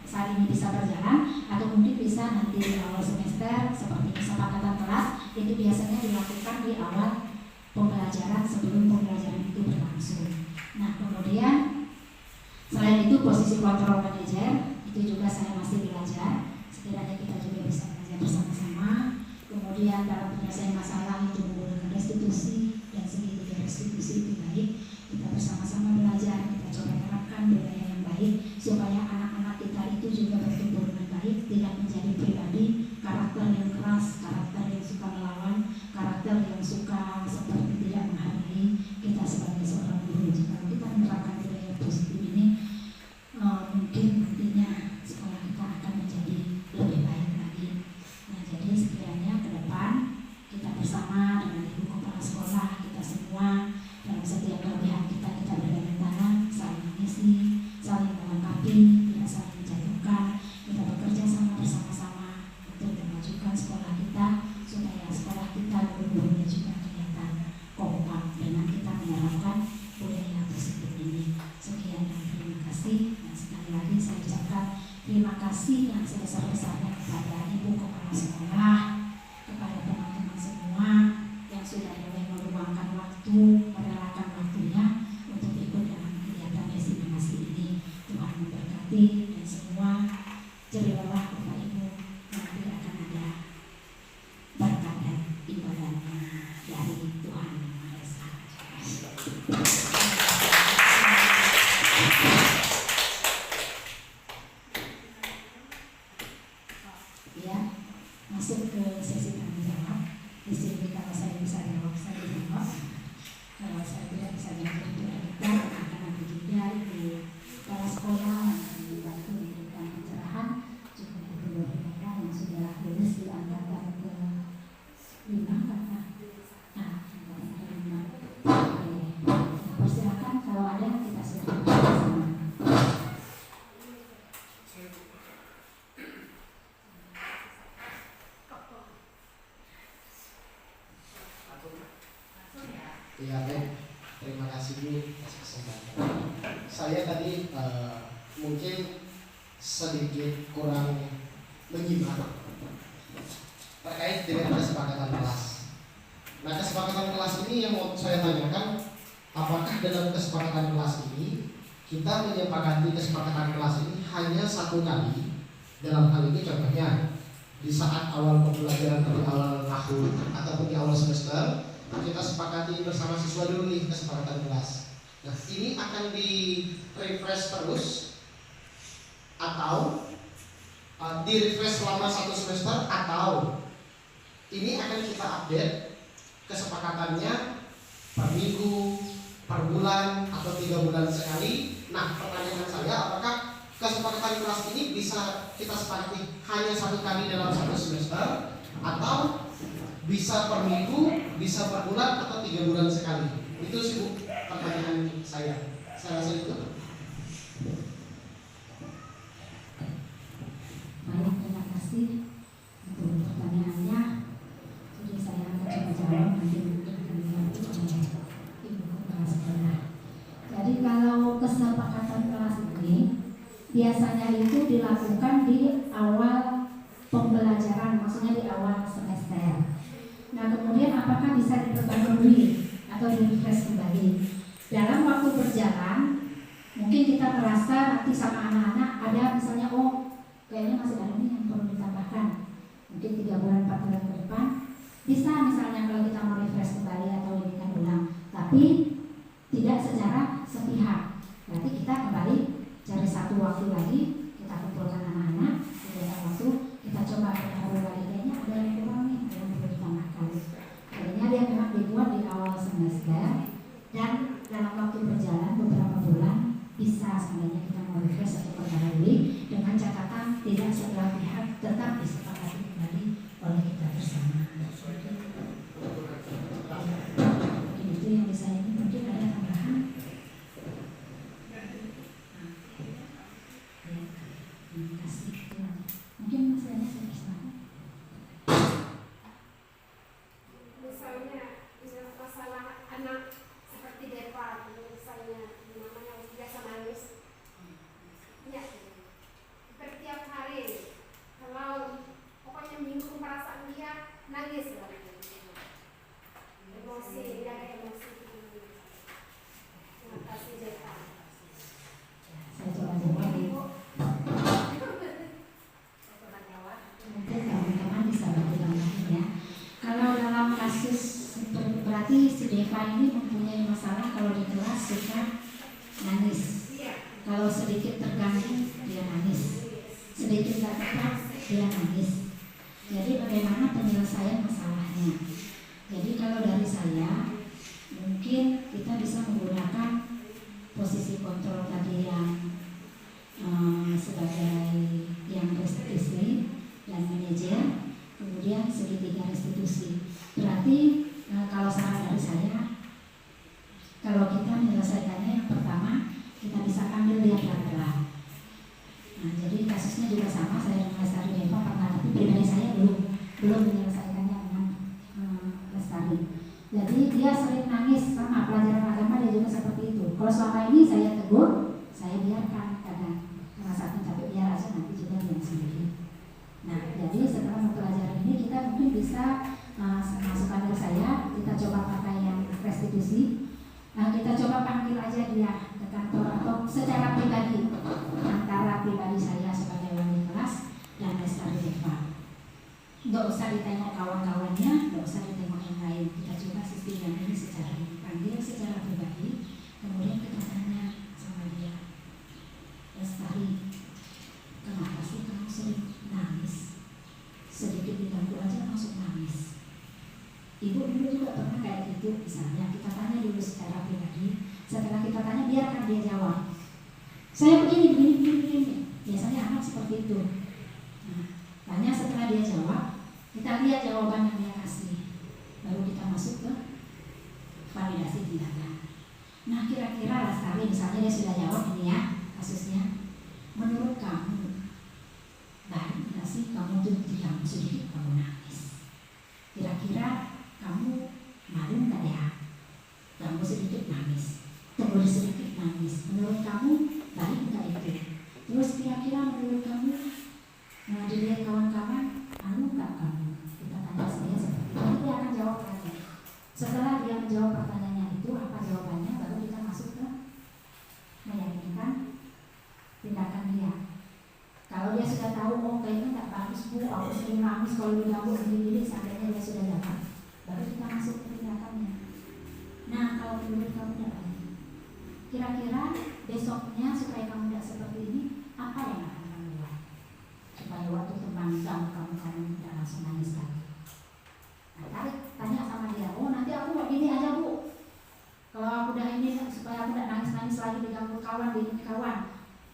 saat ini bisa berjalan, atau mungkin bisa nanti di awal semester seperti kesepakatan kelas, itu biasanya dilakukan di awal pembelajaran sebelum pembelajaran itu berlangsung. Nah, kemudian selain itu posisi kontrol manajer itu juga saya masih belajar. Setidaknya kita juga bisa belajar bersama-sama. Kemudian dalam penyelesaian masalah itu menggunakan restitusi dan segitiga restitusi itu baik. Kita bersama-sama belajar, kita coba terapkan budaya yang baik supaya anak-anak kita itu juga bertumbuh dengan baik, tidak menjadi pribadi karakter yang keras, karakter yang suka melawan, karakter yang suka seperti tidak menghargai kita sebagai seorang guru. Jika kita menerapkan budaya positif ini, mungkin nantinya sekolah kita akan menjadi lebih baik lagi. Nah, jadi sekiranya ke depan kita bersama dengan Ibu Kepala Sekolah, kita semua dalam setiap kelebihan kita bergandeng tangan, saling mengisi, saling melengkapi, tidak saling menjatuhkan. Kita bekerja sama bersama-sama untuk memajukan sekolah kita, supaya sekolah kita guru-gurunya juga kelihatan kompak dengan kita menerapkan budaya positif ini. Sekian dan terima kasih. Dan sekali lagi saya ucapkan terima kasih yang sebesar-besarnya kepada Ibu Kepala Sekolah, kepada teman-teman semua yang sudah boleh meluangkan waktu, merelakan waktunya untuk ikut dalam kegiatan destinasi ini. Tuhan memberkati dan semua jerilah Bapak Ibu, nanti akan ada berkat dan ibadahnya dari Tuhan Yang Maha Esa. Ya, baik. Terima kasih Bu atas kesempatan. Saya tadi mungkin sedikit kurang menyimak terkait dengan kesepakatan kelas. Nah, kesepakatan kelas ini yang mau saya tanyakan, apakah dalam kesepakatan kelas ini kita menyepakati kesepakatan kelas ini hanya satu kali? Dalam hal ini contohnya di saat awal pembelajaran di awal tahun ataupun di awal semester, kita sepakati bersama siswa dulu nih kesepakatan kelas. Nah, ini akan di refresh terus atau di refresh selama satu semester, atau ini akan kita update kesepakatannya per minggu, per bulan, atau 3 bulan sekali. Nah, pertanyaan saya, apakah kesepakatan kelas ini bisa kita sepakati hanya satu kali dalam satu semester, atau bisa per minggu, bisa per bulan, atau 3 bulan sekali? Itu sih Bu pertanyaan saya. Saya rasa itu. Baik, terima kasih untuk pertanyaannya. Jadi saya akan coba jawab, nanti mungkin akan dibantu oleh Ibu Kepala Sekolah. Jadi kalau kesepakatan kelas ini biasanya itu dilakukan di awal pembelajaran, maksudnya di awal semester. Nah, kemudian apakah bisa diperbarui atau di-refresh kembali? Dalam waktu berjalan, mungkin kita merasa nanti sama anak-anak ada misalnya, oh kayaknya masih ada nih yang perlu ditambahkan. Mungkin 3 bulan, 4 bulan ke depan bisa misalnya kalau kita mau refresh kembali atau ini kan ulang. Tapi tidak secara sepihak. Berarti kita kembali cari satu waktu lagi, kita kumpulkan anak-anak, kemudian waktu kita coba perbaharui lagi, kayaknya ada yang kurang nih, ada yang perlu ditambahkan. Akhirnya dia memang dibuat di awal semester, dan dalam waktu berjalan beberapa bulan bisa sebenarnya kita mau refresh atau perbaharui dengan catatan tidak sebelah pihak, tetap disepakati kembali oleh kita bersama. Mungkin itu yang bisa ini, mungkin ada tambahan. Terima kasih. Mungkin masih ada saya persilakan. Misalnya masalah anak seperti Deva, misalnya namanya biasa nangis, ya setiap hari kalau pokoknya minggu perasaan dia nangis lah, emosi, dia ada emosi. Terima kasih Deva. Saya coba jawab. Mungkin teman-teman bisa berbilang ya. Kalau dalam kasus berarti si Deva ini mempunyai masalah kalau di kelas suka nangis. Kalau sedikit terganggu dia nangis, sedikit gak tepat dia nangis. Jadi bagaimana penyelesaian masalahnya? Jadi kalau dari saya mungkin kita bisa menggunakan posisi kontrol tadi yang sebagai yang restitusi dan manajer, kemudian segitiga restitusi. Berarti kalau saran dari saya, kalau kita menyelesaikannya, yang pertama kita bisa ambil dia pelan-pelan. Nah, jadi kasusnya juga sama, saya dengan Lestari Deva pernah, tapi pribadi saya belum menyelesaikannya dengan Lestari. Jadi dia sering nangis, sama pelajaran agama dia juga seperti itu. Kalau selama ini saya tegur, saya biarkan, kadang merasa capek, biar aja nanti juga dia sendiri. Nah, jadi setelah mempelajari ini kita mungkin bisa masukan dari saya, kita coba pakai yang restitusi. Kita coba panggil aja dia ke kantor atau secara pribadi, antara pribadi saya sebagai wali kelas dan Lestari Deva. Nggak usah ditengok kawan-kawannya, nggak usah ditengok yang lain. Kita coba sistem yang ini secara panggil secara pribadi, kemudian kita tanya sama dia, Lestari, kenapa sih kamu sering nangis? Sedikit diganggu aja langsung nangis. Ibu dulu juga pernah kayak gitu, misalnya kita tanya dulu secara pribadi. Setelah kita tanya, biarkan dia jawab. Saya begini. Biasanya anak seperti itu. Nah, tanya setelah dia jawab, kita lihat jawaban yang dia kasih. Baru kita masuk ke validasi tindakan. Nah, kira-kira Lestari, misalnya dia sudah jawab ini ya kasusnya. Menurut kamu, baik nggak sih kamu tuh diganggu sedikit kamu nangis? Kira-kira kamu malu nggak ya? boleh sedikit nangis. Menurut kamu baik nggak itu? Terus kira-kira menurut kamu dilihat kawan-kawan, malu nggak kamu? Kita tanya saya seperti itu. Nanti dia akan jawab lagi. Setelah dia menjawab pertanyaannya itu, apa jawabannya, baru kita masuk ke meyakinkan tindakan dia. Kalau dia sudah tahu, oh kayaknya nggak bagus bu, aku sering nangis kalau diganggu begini, seandainya dia sudah dapat, baru kita masuk ke tindakannya. Nah, kalau menurut kamu tidak baik, kira-kira besoknya supaya kamu tidak seperti ini, apa yang akan kamu buat? Supaya waktu terbanggang kamu tidak langsung nangis lagi. Nah, tanya sama dia, oh nanti aku mau gini aja bu, kalau aku udah ini supaya aku tidak nangis-nangis lagi diganggu kawan, kawan.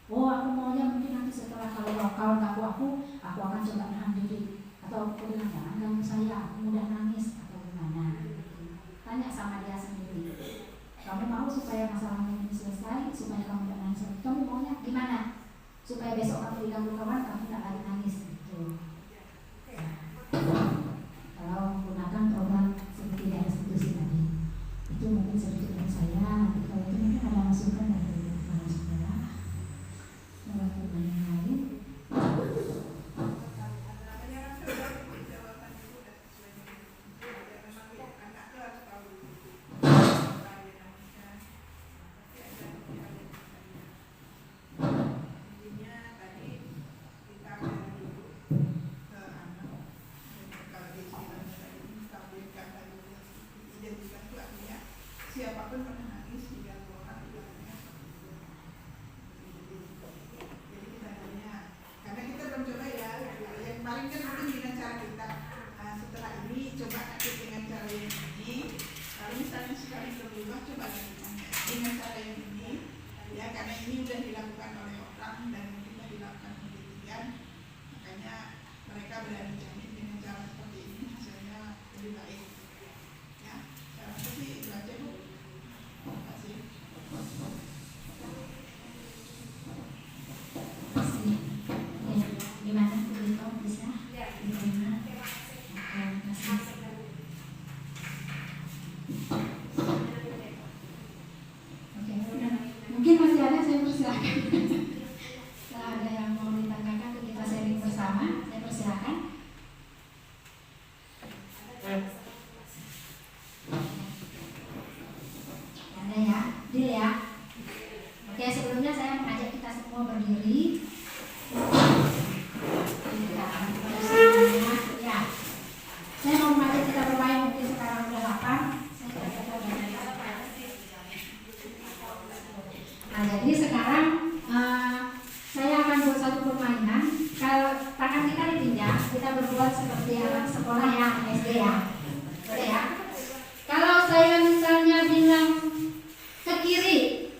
Oh aku maunya mungkin nanti setelah kalau kawan ganggu aku akan coba nahan diri. Atau aku bilang jangan ganggu saya, aku mudah nangis atau gimana. Tanya sama dia sendiri. Kamu mau supaya masalahnya ini selesai, supaya kamu tidak nangis lagi. Kamu maunya gimana? Supaya besok kamu diganggu kawan, kamu tidak lagi nangis. Gitu. Kalau menggunakan program seperti yang institusi tadi, itu mungkin sedikit dari saya. Nanti kalau itu mungkin ada masukan dari para saudara. Waktu yang lain. Siapapun pernah nangis diganggu orang bilangnya. Jadi kita nanya, karena kita belum coba ya. Yang paling kan mungkin dengan cara kita. Nah, setelah ini coba nanti dengan cara yang ini. Kalau misalnya sekali berubah, coba lagi nanya dengan cara yang ini. Ya, karena ini sudah dilakukan oleh orang dan mungkin sudah dilakukan penelitian. Makanya mereka berani jamin dengan cara seperti ini hasilnya lebih baik. Ya, saya rasa sih itu aja bu. Terima kasih. Gimana Bu bisa? Diterima? Terima kasih. Oke, mungkin masih ada, saya persilakan. Kalau ada yang mau ditanyakan ke kita sharing bersama, saya persilakan. Ada ya, deal ya. Oke, sebelumnya saya mengajak kita semua berdiri. Ya, saya mau mengajak kita bermain, mungkin sekarang udah 8. Nah, jadi sekarang saya akan buat satu permainan. Kalau tangan kita dipinjam, kita berbuat seperti anak sekolah ya, SD ya. Boleh ya? Kalau saya misalnya bilang ke kiri,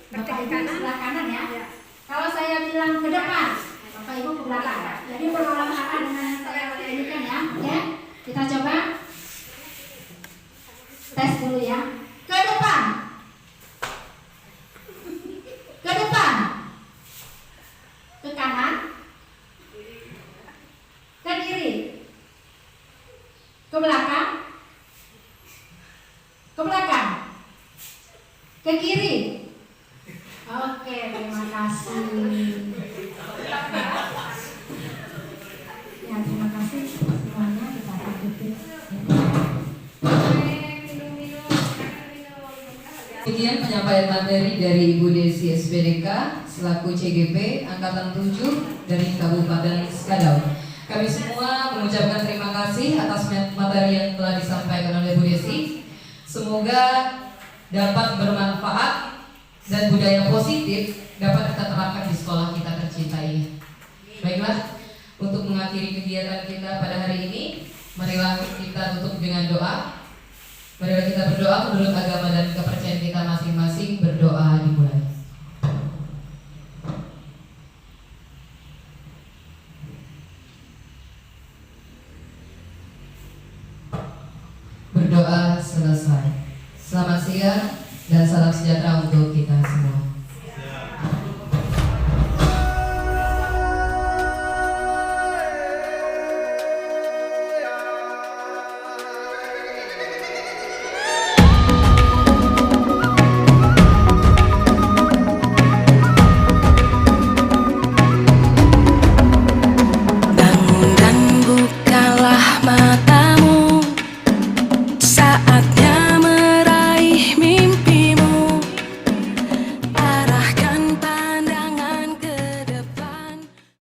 Bapak Ibu sebelah kanan ya. Kalau saya bilang ke depan, Bapak Ibu ke belakang. Jadi berulang-ulang dengan saya berikan ya. Oke? Kita coba tes dulu ya. Ke depan. Ke depan. Ke kanan. Ke kiri. Ke belakang. Ke belakang. Ke kiri. Oke, terima kasih. Ya, terima kasih semuanya. Kita tutup. Demikian penyampaian materi dari Ibu Desi SPDK selaku CGP Angkatan 7 dari Kabupaten Skadau. Kami semua mengucapkan terima kasih atas materi yang telah disampaikan oleh Bu Desi. Semoga dapat bermanfaat dan budaya positif dapat kita terapkan di sekolah kita tercinta ini. Baiklah, untuk mengakhiri kegiatan kita pada hari ini, marilah kita tutup dengan doa. Marilah kita berdoa menurut agama dan kepercayaan kita masing-masing. Berdoa dimulai. Berdoa selesai. Selamat siang dan salam sejahtera untuk kita semua.